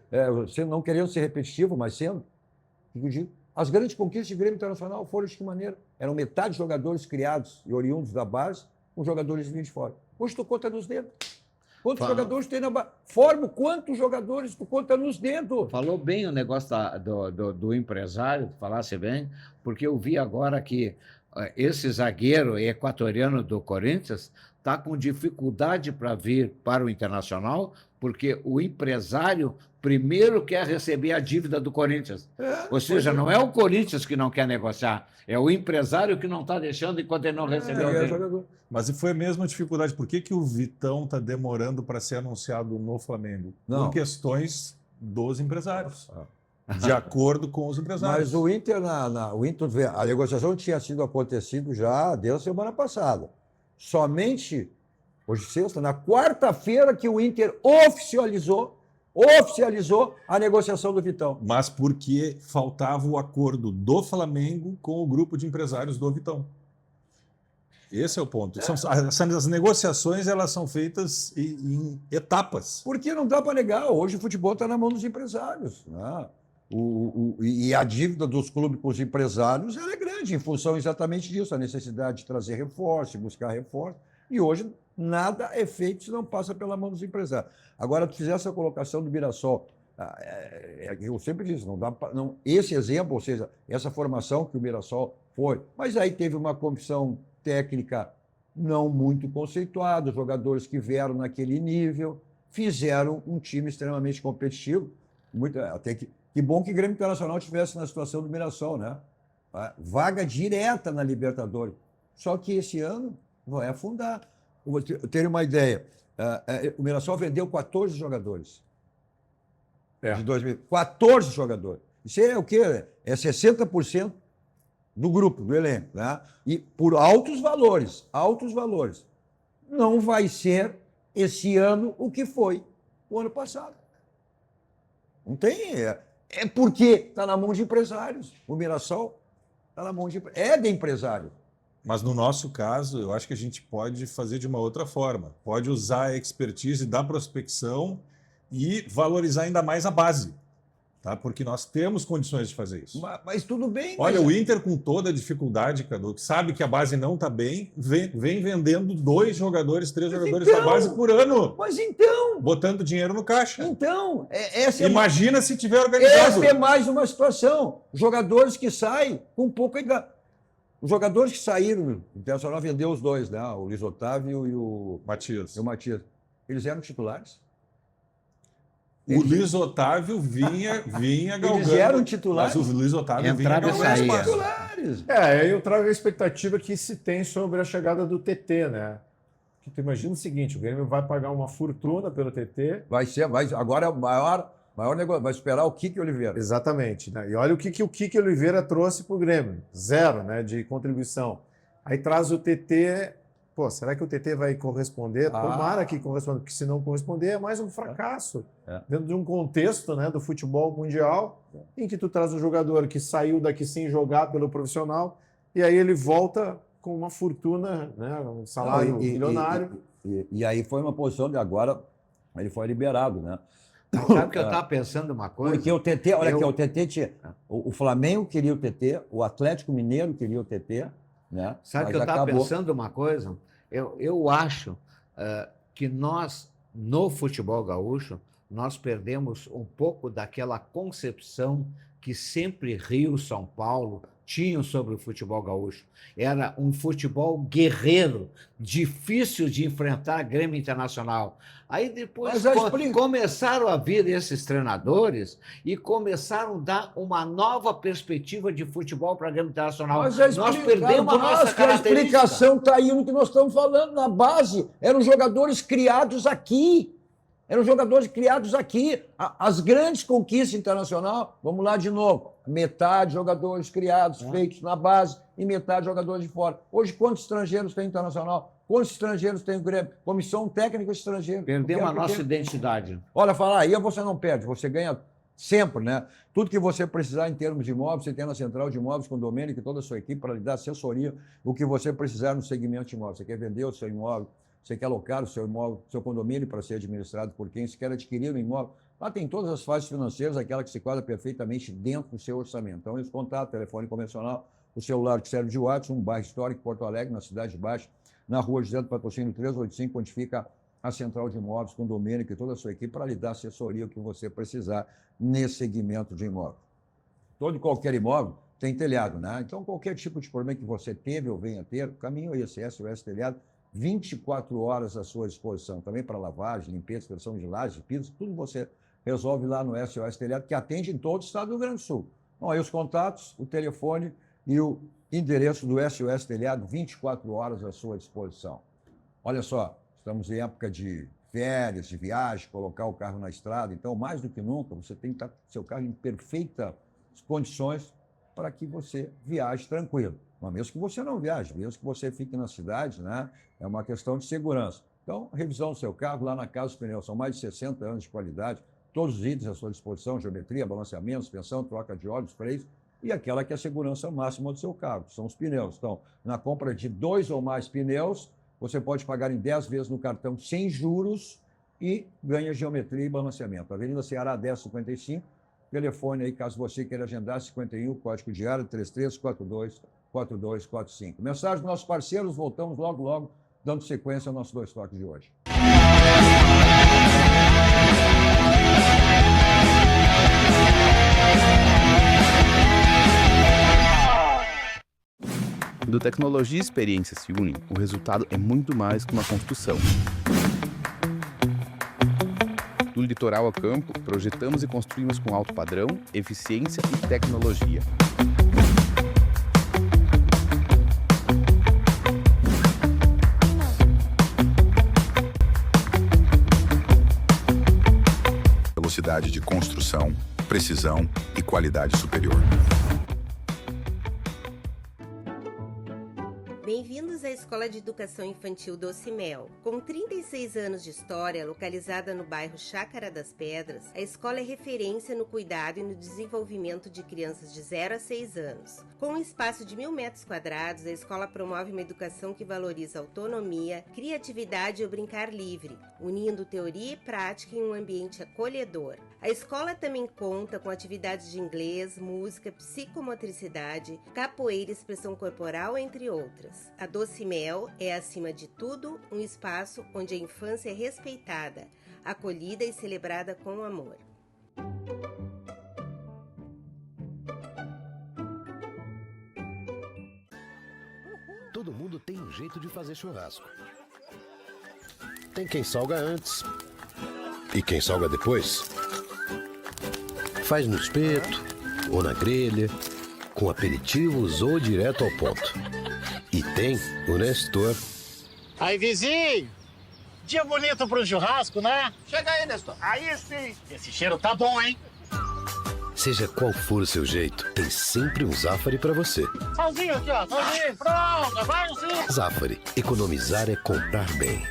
você não querendo ser repetitivo, mas sendo, o que eu digo? As grandes conquistas de Grêmio Internacional foram de que maneira? Eram metade de jogadores criados e oriundos da base, com jogadores vindos de fora. Hoje tu conta nos dedos. Quantos jogadores tem na base? Formo quantos jogadores tu conta nos dedos? Falou bem o negócio do empresário, falasse bem, porque eu vi agora que esse zagueiro equatoriano do Corinthians está com dificuldade para vir para o Internacional, porque o empresário primeiro quer receber a dívida do Corinthians. Ou seja, não é o Corinthians que não quer negociar, é o empresário que não está deixando enquanto ele não recebeu o dele. Mas e foi a mesma dificuldade. Por que o Vitão está demorando para ser anunciado no Flamengo? Não. Por questões dos empresários. De acordo com os empresários. Mas o Inter, a negociação tinha sido acontecido já desde a semana passada. Somente, hoje sexta, na quarta-feira que o Inter oficializou a negociação do Vitão. Mas porque faltava o acordo do Flamengo com o grupo de empresários do Vitão. Esse é o ponto. As negociações elas são feitas em etapas. Porque não dá para negar. Hoje o futebol está na mão dos empresários. Né? E a dívida dos clubes com os empresários ela é grande, em função exatamente disso, a necessidade de trazer reforço, buscar reforço. E hoje nada é feito se não passa pela mão dos empresários. Agora, tu fizesse a colocação do Mirassol, eu sempre disse, não dá pra, não, esse exemplo, ou seja, essa formação que o Mirassol foi, mas aí teve uma comissão técnica não muito conceituada, jogadores que vieram naquele nível, fizeram um time extremamente competitivo. Até que bom que o Grêmio Internacional estivesse na situação do Mirassol, né? Vaga direta na Libertadores. Só que esse ano vai afundar. Eu tenho uma ideia. O Mirassol vendeu 14 jogadores. De 2000. 14 jogadores. Isso é o quê? É 60% do grupo, do elenco. Né? E por altos valores. Altos valores. Não vai ser esse ano o que foi o ano passado. Não tem. É porque está na mão de empresários. O Mirassol está na mão de empresário. Mas no nosso caso, eu acho que a gente pode fazer de uma outra forma. Pode usar a expertise da prospecção e valorizar ainda mais a base. Tá? Porque nós temos condições de fazer isso. Mas tudo bem. Olha, o Inter, com toda a dificuldade, Cadu, sabe que a base não está bem, vem vendendo 2 jogadores, 3 jogadores da base por ano. Mas então... Botando dinheiro no caixa. Então, imagina se tiver organizado. Essa é mais uma situação. Jogadores que saem com pouca idade. Os jogadores que saíram, o Internacional vendeu os 2, né? O Luiz Otávio e o Matias. Eles eram titulares? O Luiz Otávio vinha galgando. Eles eram titulares? Mas o Luiz Otávio Entrava vinha e galgando saía. espaço. Titulares. Aí eu trago a expectativa que se tem sobre a chegada do TT, né? Que tu imagina o seguinte, o Grêmio vai pagar uma fortuna pelo TT. Agora é o maior negócio, vai esperar o Kiki Oliveira. Exatamente, né? E olha o Kiki Oliveira trouxe para o Grêmio. 0, né, de contribuição. Aí traz o TT. Pô, será que o TT vai corresponder? Tomara que corresponda, porque se não corresponder é mais um fracasso. Dentro de um contexto, né, do futebol mundial, em que tu traz um jogador que saiu daqui sem jogar pelo profissional, e aí ele volta com uma fortuna, né, um salário milionário. E aí foi uma posição de agora, ele foi liberado, né? Sabe que eu estava pensando uma coisa? Porque o TT, olha aqui, o TT tinha. O Flamengo queria o TT, o Atlético Mineiro queria o TT, né? Sabe Mas que eu estava acabou. pensando uma coisa? Eu acho que nós, no futebol gaúcho, nós perdemos um pouco daquela concepção que sempre Rio, São Paulo tinham sobre o futebol gaúcho. Era um futebol guerreiro, difícil de enfrentar Grêmio Internacional. Aí depois começaram a vir esses treinadores e começaram a dar uma nova perspectiva de futebol para Grêmio Internacional. Nós perdemos a nossa característica. A explicação está aí no que nós estamos falando. Na base, eram jogadores criados aqui. As grandes conquistas internacionais, vamos lá de novo, metade jogadores criados, feitos na base, e metade jogadores de fora. Hoje, quantos estrangeiros tem internacional? Quantos estrangeiros tem o Grêmio? Comissão técnica estrangeira. Perdemos a nossa identidade. Olha, falar aí você não perde, você ganha sempre, né? Tudo que você precisar em termos de imóveis, você tem na Central de Imóveis com o Domênico e toda a sua equipe para lhe dar assessoria, o que você precisar no segmento de imóveis. Você quer vender o seu imóvel, você quer alocar o seu imóvel, seu condomínio para ser administrado por quem? Você quer adquirir um imóvel? Lá tem todas as fases financeiras, aquela que se quadra perfeitamente dentro do seu orçamento. Então, esse contato, telefone convencional, o celular que serve de WhatsApp, um bairro histórico, Porto Alegre, na Cidade Baixa, na rua José do Patrocínio 385, onde fica a Central de Imóveis, com o Domênico e toda a sua equipe, para lhe dar assessoria, o que você precisar nesse segmento de imóvel. Todo e qualquer imóvel tem telhado, né? Então, qualquer tipo de problema que você teve ou venha ter, o caminho é esse, SOS Telhado, 24 horas à sua disposição, também para lavagem, limpeza, extensão de lajes, pisos, tudo você resolve lá no SOS Telhado, que atende em todo o estado do Rio Grande do Sul. Então, aí os contatos, o telefone e o endereço do SOS Telhado, 24 horas à sua disposição. Olha só, estamos em época de férias, de viagem, colocar o carro na estrada, então, mais do que nunca, você tem que estar com seu carro em perfeitas condições para que você viaje tranquilo. Mas mesmo que você não viaje, mesmo que você fique na cidade, né? É uma questão de segurança. Então, revisão do seu carro lá na Casa dos Pneus. São mais de 60 anos de qualidade, todos os itens à sua disposição, geometria, balanceamento, suspensão, troca de óleos, freios, e aquela que é a segurança máxima do seu carro, que são os pneus. Então, na compra de 2 ou mais pneus, você pode pagar em 10 vezes no cartão sem juros e ganha geometria e balanceamento. Avenida Ceará 1055, telefone aí, caso você queira agendar, 51, código de área 3342-4245. Mensagem dos nossos parceiros, voltamos logo, dando sequência ao nosso Dois Toques de hoje. Quando tecnologia e experiência se unem, o resultado é muito mais que uma construção. Do litoral ao campo, projetamos e construímos com alto padrão, eficiência e tecnologia. Velocidade de construção, precisão e qualidade superior. Bem-vindos à Escola de Educação Infantil Doce Mel. Com 36 anos de história, localizada no bairro Chácara das Pedras, a escola é referência no cuidado e no desenvolvimento de crianças de 0 a 6 anos. Com um espaço de 1.000 metros quadrados, a escola promove uma educação que valoriza autonomia, criatividade e o brincar livre, unindo teoria e prática em um ambiente acolhedor. A escola também conta com atividades de inglês, música, psicomotricidade, capoeira e expressão corporal, entre outras. A Doce Mel é, acima de tudo, um espaço onde a infância é respeitada, acolhida e celebrada com amor. Todo mundo tem um jeito de fazer churrasco. Tem quem salga antes e quem salga depois. Faz no espeto ou na grelha, com aperitivos ou direto ao ponto. E tem o Nestor. Aí, vizinho! Dia bonito pro churrasco, né? Chega aí, Nestor. Aí sim! Esse cheiro tá bom, hein? Seja qual for o seu jeito, tem sempre um Zafari pra você. Salzinho aqui, ó. Salzinho, pronto. Vai sim. Zafari. Economizar é comprar bem.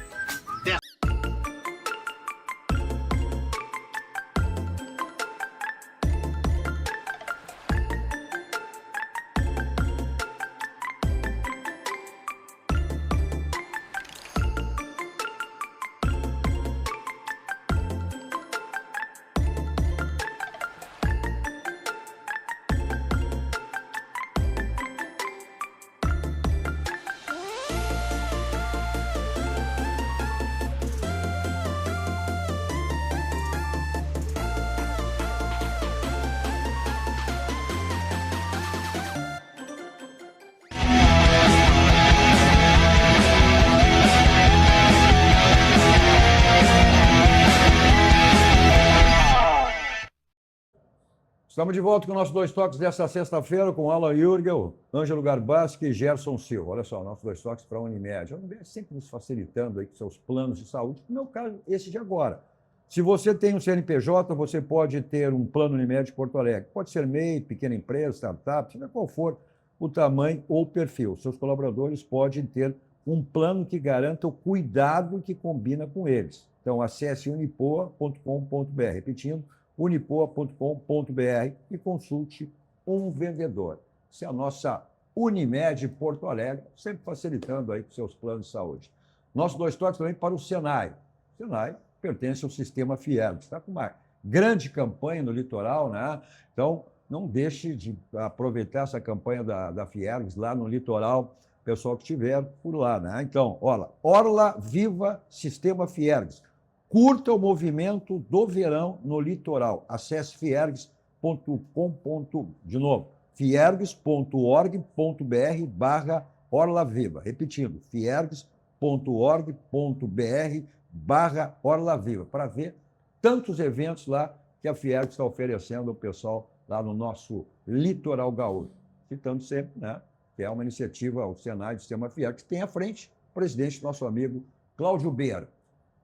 Estamos de volta com nossos dois toques desta sexta-feira com Alan Jürgel, Ângelo Garbaschi e Gerson Silva. Olha só, nossos dois toques para a Unimed. A Unimed sempre nos facilitando aí com seus planos de saúde. No meu caso, esse de agora. Se você tem um CNPJ, você pode ter um plano Unimed Porto Alegre. Pode ser MEI, pequena empresa, startup, seja qual for o tamanho ou o perfil. Seus colaboradores podem ter um plano que garanta o cuidado que combina com eles. Então, acesse unipoa.com.br. Repetindo, unipoa.com.br e consulte um vendedor. Essa é a nossa Unimed Porto Alegre, sempre facilitando aí com seus planos de saúde. Nossos dois toques também para o Senai. O Senai pertence ao sistema Fiergs, está com uma grande campanha no litoral, né? Então, não deixe de aproveitar essa campanha da Fiergs lá no litoral, pessoal que estiver por lá, né? Então, olha, Orla Viva Sistema Fiergs. Curta o movimento do verão no litoral. Acesse fiergs.com. De novo, fiergs.org.br/Orla Viva. Repetindo, fiergs.org.br/Orla Viva, para ver tantos eventos lá que a Fiergs está oferecendo ao pessoal lá no nosso litoral gaúcho. Citando sempre, né, que é uma iniciativa, o Senai do Sistema Fiergs, que tem à frente o presidente, nosso amigo Cláudio Beira.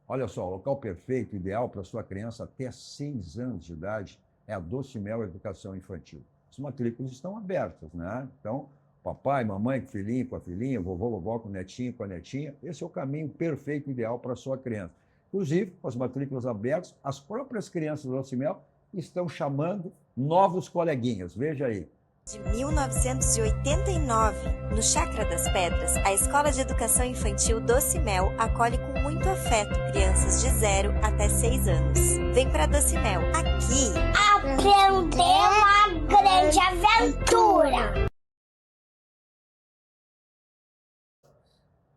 Olha só, o local perfeito, ideal para sua criança até 6 anos de idade é a Doce Mel Educação Infantil. As matrículas estão abertas, né? Então, papai, mamãe com filhinho, com a filhinha, vovô, vovó com o netinho, com a netinha, esse é o caminho perfeito, ideal para sua criança. Inclusive, com as matrículas abertas, as próprias crianças do Doce Mel estão chamando novos coleguinhas. Veja aí. De 1989, no Chácara das Pedras, a Escola de Educação Infantil Doce Mel acolhe com muito afeto crianças de 0 até 6 anos. Vem para Doce Mel. Aqui, aprender uma grande aventura.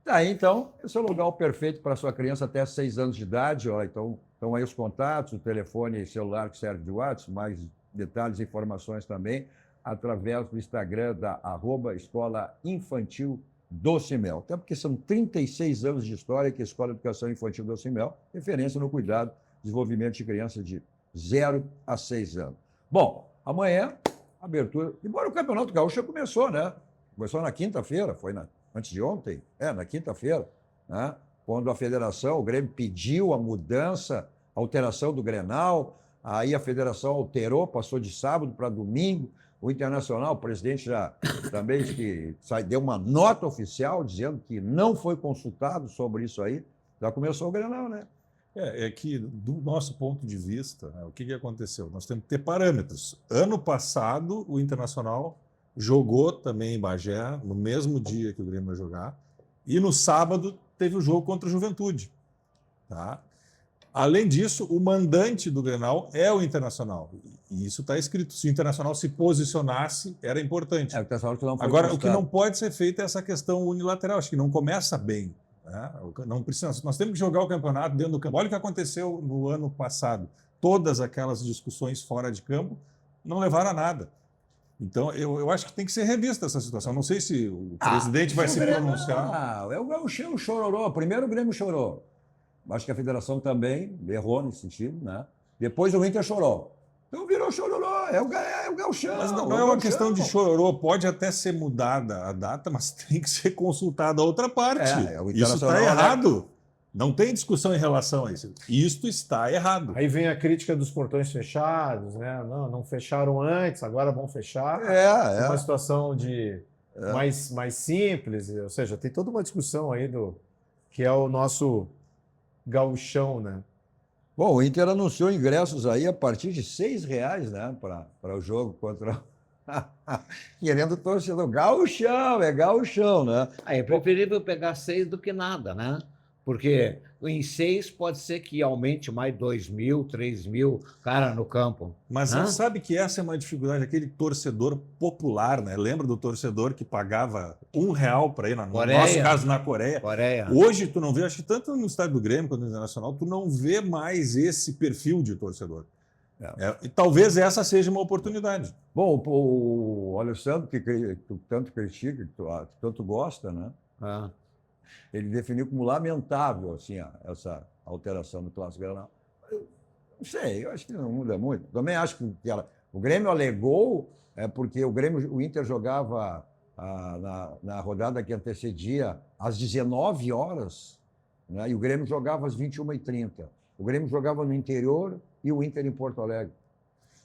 Tá aí, então, esse é o lugar perfeito para sua criança até 6 anos de idade. Ó, então, estão aí os contatos, o telefone celular que serve de WhatsApp, mais detalhes e informações também, através do Instagram da @Escola Infantil Doce Mel. Até porque são 36 anos de história que a Escola de Educação Infantil Doce Mel, referência no cuidado e desenvolvimento de crianças de 0 a 6 anos. Bom, amanhã, abertura. Embora o Campeonato Gaúcho já começou, né? Começou na quinta-feira, foi antes de ontem? Na quinta-feira, né? Quando a federação, o Grêmio pediu a mudança, a alteração do Grenal, aí a federação alterou, passou de sábado para domingo. O Internacional, o presidente já também deu uma nota oficial dizendo que não foi consultado sobre isso aí. Já começou o Grenal, né? É que, do nosso ponto de vista, né, o que aconteceu? Nós temos que ter parâmetros. Ano passado, o Internacional jogou também em Bagé, no mesmo dia que o Grêmio vai jogar, e no sábado teve o jogo contra o Juventude. Tá? Além disso, o mandante do Grenal é o Internacional. E isso está escrito. Se o Internacional se posicionasse, era importante. O Internacional que não foi Agora, consultado. o que não pode ser feito é essa questão unilateral. Acho que não começa bem. Né? Não precisa, nós temos que jogar o campeonato dentro do campo. Olha o que aconteceu no ano passado. Todas aquelas discussões fora de campo não levaram a nada. Então, eu acho que tem que ser revista essa situação. Não sei se o presidente vai se pronunciar. É o Grêmio chororô. Primeiro o Grêmio chorou. Acho que a federação também errou nesse sentido, né? Depois o Inter chorou. Então virou chororô, é o gauchão. Mas não é uma questão de chororô, pode até ser mudada a data, mas tem que ser consultada a outra parte. O Isso está errado. Não tem discussão em relação a isso. Isto está errado. Aí vem a crítica dos portões fechados, né? Não fecharam antes, agora vão fechar. Uma situação de mais simples, ou seja, tem toda uma discussão aí que é o nosso gauchão, né? Bom, o Inter anunciou ingressos aí a partir de R$6, né? Para o jogo contra... Querendo torcedor. Gauchão, é gauchão, né? É preferível pegar 6 do que nada, né? Porque em 6 pode ser que aumente mais 2.000, 3.000 cara no campo. Mas você sabe que essa é uma dificuldade, aquele torcedor popular, né? Lembra do torcedor que pagava R$1 para ir, no nosso caso, na Coreia? Hoje tu não vê, acho que tanto no estádio do Grêmio quanto no Internacional, tu não vê mais esse perfil de torcedor. E talvez essa seja uma oportunidade. Bom, o Alessandro, que tu tanto critica, que tu tanto gosta, né? Ele definiu como lamentável assim, essa alteração do Clássico Grenal. Não sei, eu acho que não muda muito. Também acho que o Grêmio alegou, porque o Inter jogava na rodada que antecedia às 19 horas, né, e o Grêmio jogava às 21h30. O Grêmio jogava no interior e o Inter em Porto Alegre.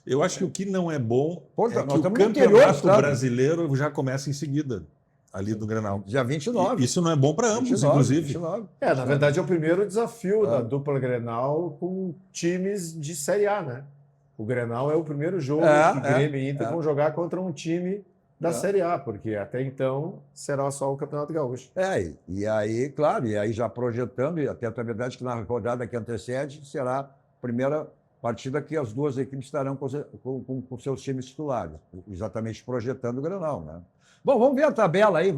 Eu acho que o que não é bom é que o campeonato brasileiro já começa em seguida. Ali do Grenal. Dia 29. Isso não é bom para ambos, inclusive. 29. Na verdade, é o primeiro desafio da dupla Grenal com times de Série A, né? O Grenal é o primeiro jogo que Grêmio e Inter vão jogar contra um time da Série A, porque até então será só o Campeonato Gaúcho. E aí, claro, já projetando, e até a verdade que na rodada que antecede será a primeira partida que as duas equipes estarão com seus times titulares, exatamente projetando o Grenal, né? Bom, vamos ver a tabela aí,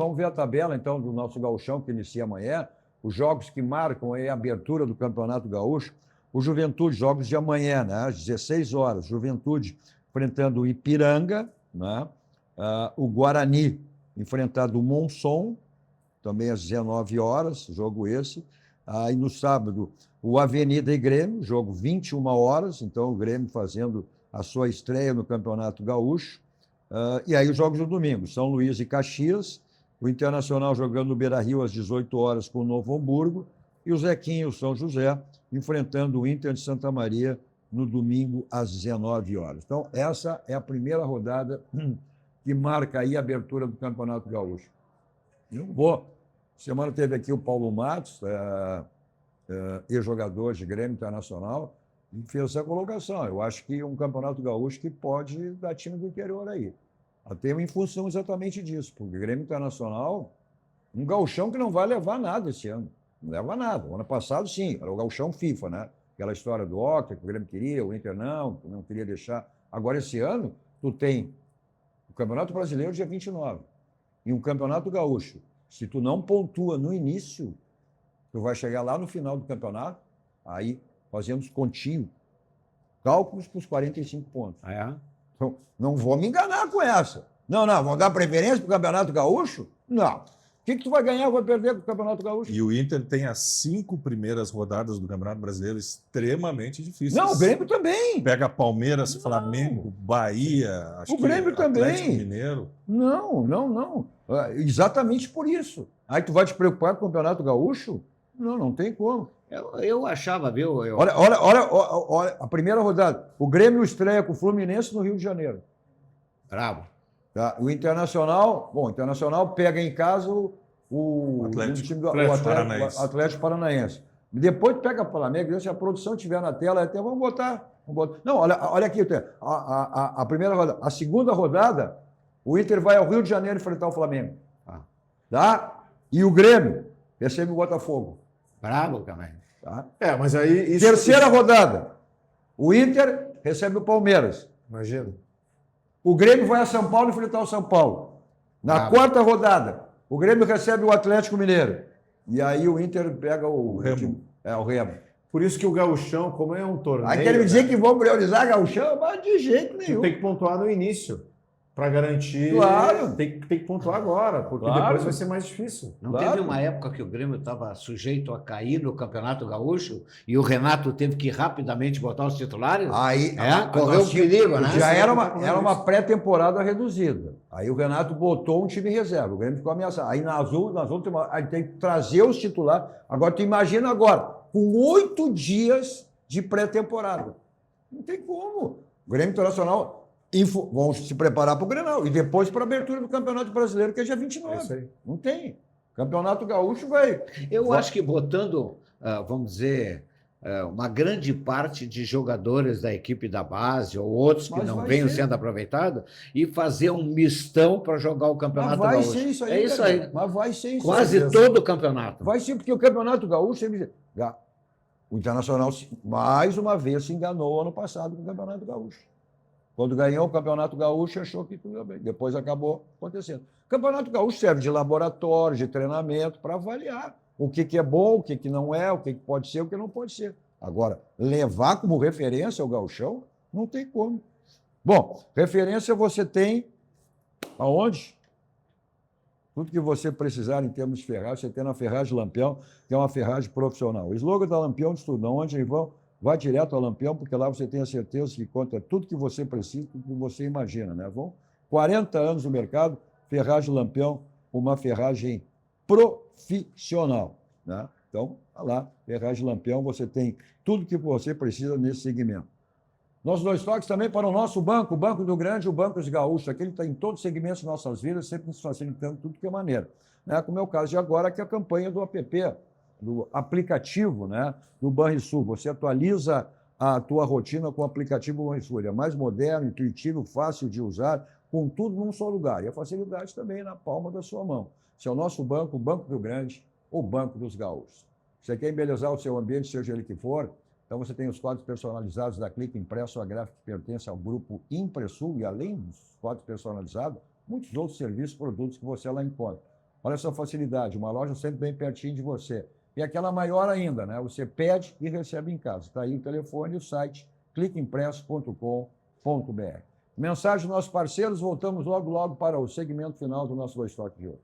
então do nosso gauchão que inicia amanhã, os jogos que marcam aí a abertura do Campeonato Gaúcho, o Juventude, jogos de amanhã, né, às 16 horas, Juventude enfrentando o Ipiranga, né, o Guarani enfrentando o Monson, também às 19 horas, jogo esse, aí no sábado o Avenida e Grêmio, jogo 21 horas, então o Grêmio fazendo a sua estreia no Campeonato Gaúcho. E aí os jogos do domingo, São Luís e Caxias, o Internacional jogando no Beira-Rio às 18 horas com o Novo Hamburgo e o Zequinha, o São José, enfrentando o Inter de Santa Maria no domingo às 19 horas. Então, essa é a primeira rodada que marca aí a abertura do Campeonato Gaúcho. Semana teve aqui o Paulo Matos, ex-jogador de Grêmio Internacional, e fez essa colocação. Eu acho que um Campeonato Gaúcho que pode dar time do interior aí. Até em função exatamente disso, porque o Grêmio Internacional, um gauchão que não vai levar nada esse ano. Não leva nada. O ano passado, sim, era o gauchão FIFA, né? Aquela história do Octa, que o Grêmio queria, o Inter não queria deixar. Agora, esse ano, tu tem o Campeonato Brasileiro dia 29 e um Campeonato Gaúcho. Se tu não pontua no início, tu vai chegar lá no final do campeonato, aí fazemos continho, cálculos para os 45 pontos. Então, não vou me enganar com essa. Não, vão dar preferência para o Campeonato Gaúcho? Não. O que tu vai ganhar ou vai perder com o Campeonato Gaúcho? E o Inter tem as 5 primeiras rodadas do Campeonato Brasileiro extremamente difíceis. Não, o Grêmio também. Pega Palmeiras, Flamengo, Bahia, o Grêmio também. Atlético Mineiro. Não. Exatamente por isso. Aí tu vai te preocupar com o Campeonato Gaúcho? Não tem como. Eu achava, viu? Olha, a primeira rodada. O Grêmio estreia com o Fluminense no Rio de Janeiro. Bravo. Tá? O Internacional pega em casa o Atlético Paranaense. Depois pega o Flamengo, se a produção estiver na tela, até vamos botar. Não, olha aqui, a primeira rodada. A segunda rodada, o Inter vai ao Rio de Janeiro enfrentar o Flamengo. Tá? E o Grêmio recebe o Botafogo. Bravo também. Tá? Mas aí... Terceira rodada, o Inter recebe o Palmeiras. Imagina. O Grêmio vai a São Paulo enfrentar o São Paulo. Na quarta rodada, o Grêmio recebe o Atlético Mineiro. E aí o Inter pega o Remo. O Remo. Por isso que o gauchão, como é um torneio... Aí quer me dizer que vão priorizar gauchão? Mas de jeito nenhum. Tem que pontuar no início. para garantir, Claro. tem que pontuar agora, porque Claro. depois vai ser mais difícil. Não Claro. teve uma época que o Grêmio estava sujeito a cair no Campeonato Gaúcho e o Renato teve que rapidamente botar os titulares? Aí Correu nós o perigo, né? Já era uma pré-temporada reduzida. Aí o Renato botou um time reserva, o Grêmio ficou ameaçado. Aí nas últimas, aí tem que trazer os titulares. Agora, tu imagina agora, com 8 dias de pré-temporada. Não tem como. O Grêmio Internacional vão se preparar para o Grenal e depois para a abertura do Campeonato Brasileiro, que é dia 29. É isso aí. Não tem. Campeonato Gaúcho vai... Eu acho que botando, vamos dizer, uma grande parte de jogadores da equipe da base ou outros que Mas não vai venham ser. sendo aproveitados e fazer um mistão para jogar o Mas Campeonato vai Gaúcho. ser isso aí. É isso cara. aí. Mas vai ser isso. Quase aí. todo o campeonato. Vai ser, porque o Campeonato Gaúcho... O Internacional, mais uma vez, se enganou ano passado com o Campeonato Gaúcho. Quando ganhou o Campeonato Gaúcho, achou que tudo ia bem. Depois acabou acontecendo. O Campeonato Gaúcho serve de laboratório, de treinamento, para avaliar o que é bom, o que não é, o que pode ser, o que não pode ser. Agora, levar como referência o gauchão, não tem como. Bom, referência você tem aonde? Tudo que você precisar em termos de ferragem, você tem na Ferragem Lampião, que é uma ferragem profissional. O slogan da Lampião diz tudo. Onde vão, vai direto ao Lampião, porque lá você tem a certeza que conta tudo que você precisa, tudo que você imagina, né? Vão 40 anos no mercado, Ferragem Lampião, uma ferragem profissional, né? Então, lá, Ferragem Lampião, você tem tudo que você precisa nesse segmento. Nossos 2 toques também para o nosso banco, o Banco do Grande e o Banco dos Gaúchos. Aquele está em todos os segmentos de nossas vidas, sempre nos facilitando tudo que é maneira. Né? Como é o caso de agora, que é a campanha do app, do aplicativo, né? Do Banrisul. Você atualiza a tua rotina com o aplicativo Banrisul. Ele é mais moderno, intuitivo, fácil de usar, com tudo num só lugar. E a facilidade também na palma da sua mão. Esse é o nosso banco, o Banco do Grande, o Banco dos Gaúchos. Você quer embelezar o seu ambiente, seja ele que for? Então, você tem os quadros personalizados da Clique Impresso, a gráfica que pertence ao grupo Impressul, e além dos quadros personalizados, muitos outros serviços, produtos que você lá encontra. Olha essa facilidade, uma loja sempre bem pertinho de você. E aquela maior ainda, né? Você pede e recebe em casa. Está aí o telefone e o site cliqueimpresso.com.br. Mensagem dos nossos parceiros, voltamos logo para o segmento final do nosso 2 Toques de hoje.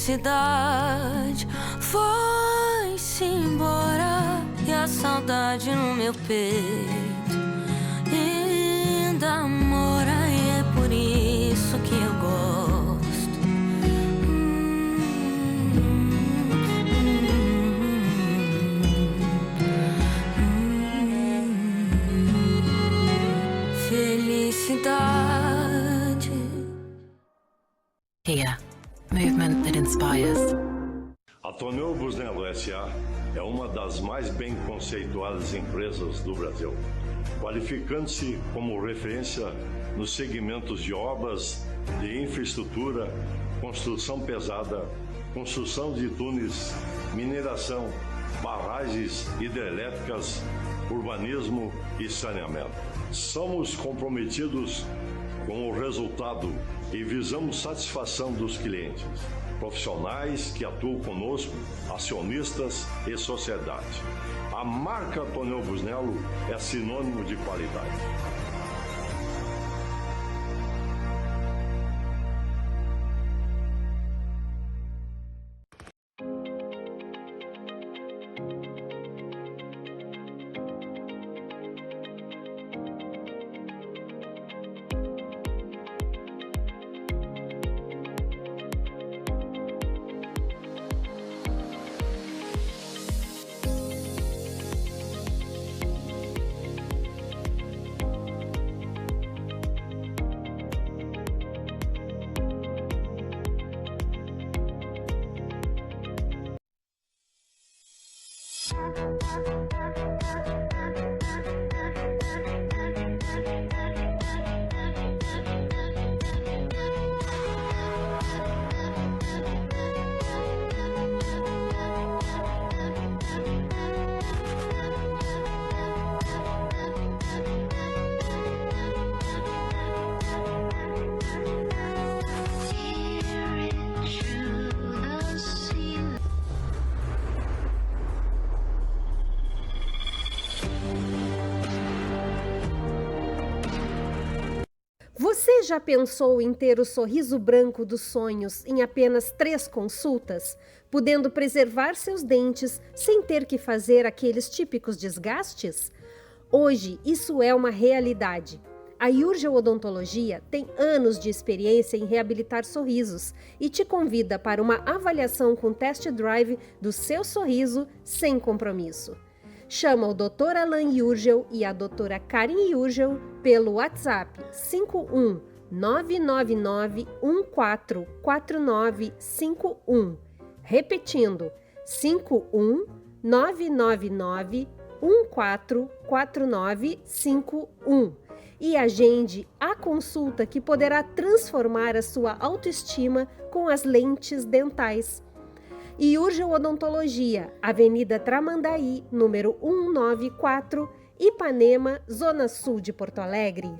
Felicidade foi-se embora e a saudade no meu peito ainda mora, e é por isso que eu gosto. Felicidade. Here. Movement that inspires. A Tonel Busnello S.A. é uma das mais bem conceituadas empresas do Brasil, qualificando-se como referência nos segmentos de obras de infraestrutura, construção pesada, construção de túneis, mineração, barragens hidrelétricas, urbanismo e saneamento. Somos comprometidos com o resultado e visamos satisfação dos clientes, profissionais que atuam conosco, acionistas e sociedade. A marca Tonel Busnello é sinônimo de qualidade. Você já pensou em ter o sorriso branco dos sonhos em apenas 3 consultas, podendo preservar seus dentes sem ter que fazer aqueles típicos desgastes? Hoje, isso é uma realidade. A Urgel Odontologia tem anos de experiência em reabilitar sorrisos e te convida para uma avaliação com test drive do seu sorriso sem compromisso. Chama o Dr. Alain Urgel e a doutora Karin Urgel pelo WhatsApp 51 999 144951. Repetindo, 51 999 144951. E agende a consulta que poderá transformar a sua autoestima com as lentes dentais. E Urgel Odontologia, Avenida Tramandaí, número 194, Ipanema, Zona Sul de Porto Alegre.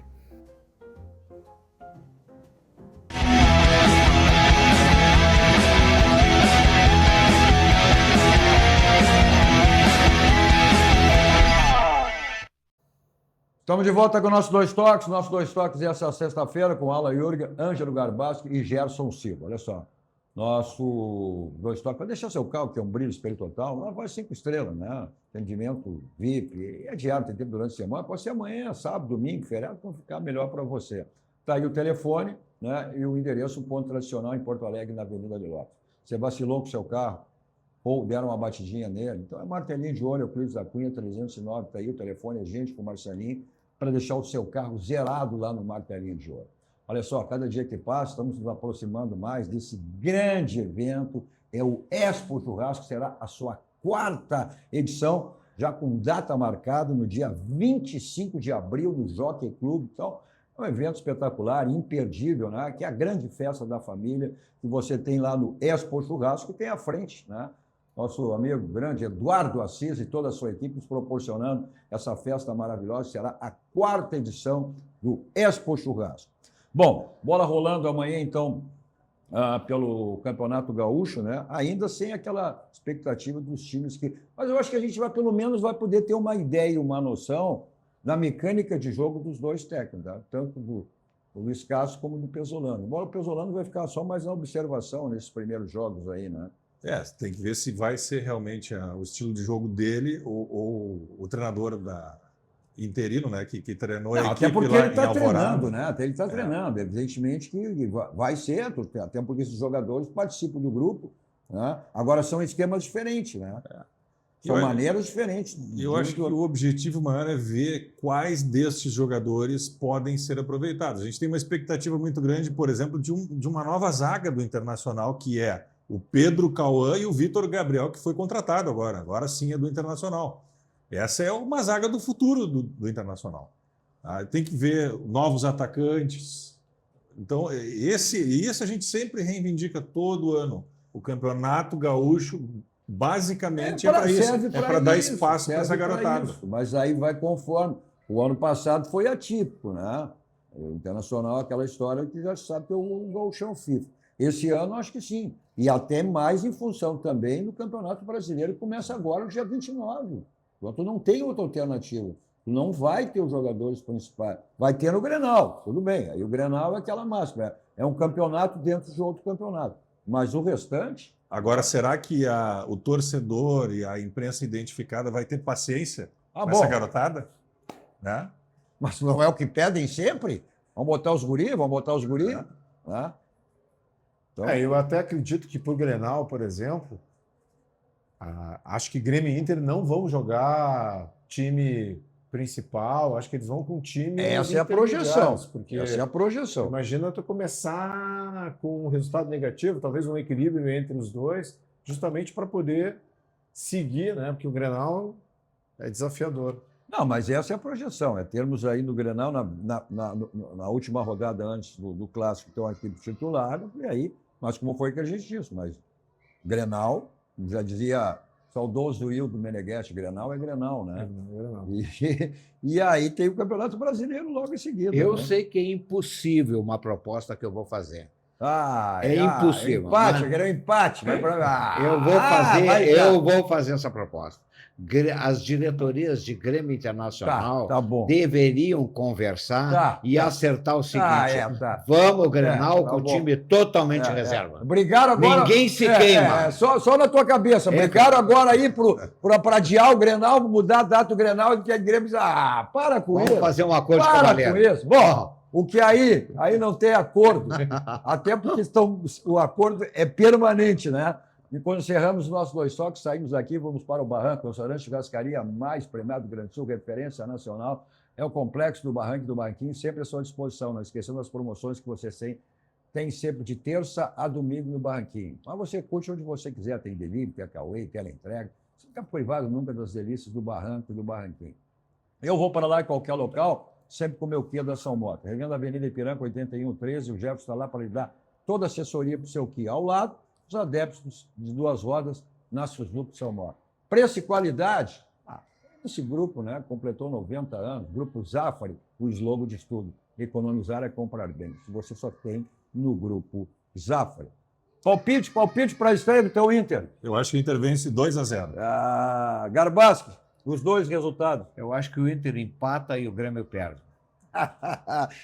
Estamos de volta com o nosso Dois Toques. Nosso Dois Toques essa sexta-feira com Alan Jurga, Ângelo Garbasco e Gerson Silva. Olha só. Nosso Dois Toques, para deixar seu carro, que é um brilho espelho total, lá vai 5 estrelas, né? Atendimento VIP, é diário, tem tempo durante a semana, pode ser amanhã, sábado, domingo, feriado, para ficar melhor para você. Está aí o telefone, né? E o endereço, um ponto tradicional em Porto Alegre, na Avenida de Lopes. Você vacilou com o seu carro, ou deram uma batidinha nele, então é martelinho de olho, Euclides da Cunha, 309, está aí o telefone, a gente com o Marcelinho, para deixar o seu carro zerado lá no martelinho de olho. Olha só, cada dia que passa, estamos nos aproximando mais desse grande evento, é o Expo Churrasco, será a sua 4ª edição, já com data marcada no dia 25 de abril no Jockey Club. Então, é um evento espetacular, imperdível, né? Que é a grande festa da família que você tem lá no Expo Churrasco, que tem à frente, né? Nosso amigo grande Eduardo Assis e toda a sua equipe nos proporcionando essa festa maravilhosa, será a 4ª edição do Expo Churrasco. Bom, bola rolando amanhã, então, pelo Campeonato Gaúcho, né? Ainda sem aquela expectativa dos times que... Mas eu acho que a gente vai, pelo menos, vai poder ter uma ideia e uma noção da mecânica de jogo dos dois técnicos, tá? Tanto do Luiz Castro como do Pesolano. Embora o Pesolano vai ficar só mais na observação nesses primeiros jogos aí, né? Tem que ver se vai ser realmente o estilo de jogo dele ou o treinador interino, né, que treinou a equipe até porque lá ele está em Alvorada. treinando, né? Até ele está treinando. Evidentemente que vai ser, até porque esses jogadores participam do grupo, né? Agora são esquemas diferentes, né? São maneiras diferentes. Eu acho que o objetivo maior é ver quais destes jogadores podem ser aproveitados. A gente tem uma expectativa muito grande, por exemplo, de uma nova zaga do Internacional, que é o Pedro Cauã e o Vitor Gabriel, que foi contratado agora. Agora sim é do Internacional. Essa é uma zaga do futuro do Internacional. Tem que ver novos atacantes. Então, isso a gente sempre reivindica todo ano. O Campeonato Gaúcho, basicamente, é para isso. É para dar espaço para essa garotada. Mas aí vai conforme. O ano passado foi atípico, né? O Internacional, aquela história que já sabe que é o gauchão FIFA. Esse ano, acho que sim. E até mais em função também do Campeonato Brasileiro, que começa agora no dia 29. Então, tu não tem outra alternativa. Tu não vai ter os jogadores principais. Vai ter no Grenal, tudo bem. Aí o Grenal é aquela máxima. É um campeonato dentro de outro campeonato. Mas o restante... Agora, será que o torcedor e a imprensa identificada vai ter paciência com essa garotada? Né? Mas não é o que pedem sempre? Vamos botar os guris? Né? Então... eu até acredito que, por Grenal, por exemplo, acho que Grêmio e Inter não vão jogar time principal, acho que eles vão com time... Essa é a projeção. Porque essa é a projeção. Imagina tu começar com um resultado negativo, talvez um equilíbrio entre os dois, justamente para poder seguir, né? Porque o Grenal é desafiador. Não, mas essa é a projeção, é termos aí no Grenal, na última rodada antes do Clássico, ter uma equipe titular, e aí, mas como foi que a gente disse, mas Grenal, já dizia saudoso Hildo Meneghetti, Grenal é Grenal, né? E aí tem o Campeonato Brasileiro logo em seguida. Eu sei que é impossível uma proposta que eu vou fazer, É impossível. Empate, eu quero um empate. Vai pra... Eu vou fazer essa proposta. As diretorias de Grêmio Internacional deveriam conversar e acertar o seguinte: vamos Grenal com o time totalmente reserva. Brigaram agora. Ninguém se queima. Só na tua cabeça. Brigaram agora aí para adiar o Grenal, mudar a data do Grenal e que a Grêmio diz: para com isso. Vamos fazer um acordo de cavaleiro. Com isso. Bom, o que aí não tem acordo. Até porque o acordo é permanente, né? E quando encerramos os nossos 2 toques, saímos daqui, vamos para o Barranco, o restaurante churrascaria mais premiado do Rio Grande do Sul, referência nacional. É o complexo do Barranco e do Barranquinho, sempre à sua disposição. Não esquecendo as promoções que você tem sempre de terça a domingo no Barranquinho. Mas você curte onde você quiser, tem delivery, takeaway, teleentrega. Você fica privado nunca das delícias do Barranco e do Barranquinho. Eu vou para lá em qualquer local, sempre com o meu Kia da São Moto. Revenda Avenida Ipiranga, 8113, o Jefferson está lá para lhe dar toda a assessoria para o seu Kia. Ao lado, os adeptos de 2 rodas na Suzuki São Moto. Preço e qualidade, esse grupo, né, completou 90 anos, Grupo Zafari, o slogan de tudo, economizar é comprar bem. Se você só tem no Grupo Zafari. Palpite para a estreia do teu Inter. Eu acho que o Inter vence 2-0. Garbaschi, os 2 resultados. Eu acho que o Inter empata e o Grêmio perde.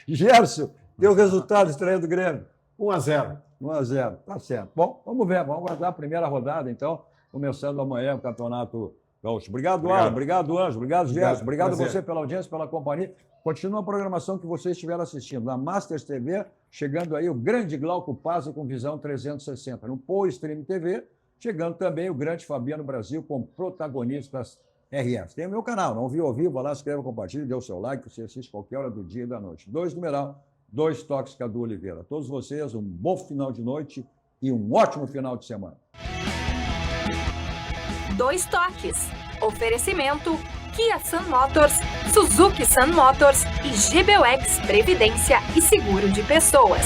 Gerson, teu resultado, estreia do Grêmio. 1-0. 1-0, tá certo. Bom, vamos ver, vamos aguardar a primeira rodada, então, começando amanhã o Campeonato Gaúcho. Obrigado, Alan, obrigado, Anjo, obrigado, Gerson, obrigado a você pela audiência, pela companhia. Continua a programação que vocês estiveram assistindo. Na Masters TV, chegando aí o grande Glauco Pazzi com Visão 360. No Pô Stream TV, chegando também o grande Fabiano Brasil com protagonistas RS. Tem o meu canal, não viu ao vivo, vai lá, se inscreva, compartilhe, dê o seu like, você assiste qualquer hora do dia e da noite. 2 numeral. 2 toques, Cadu Oliveira. A todos vocês, um bom final de noite e um ótimo final de semana. 2 toques. Oferecimento Kia Sun Motors, Suzuki Sun Motors e GBUX Previdência e Seguro de Pessoas.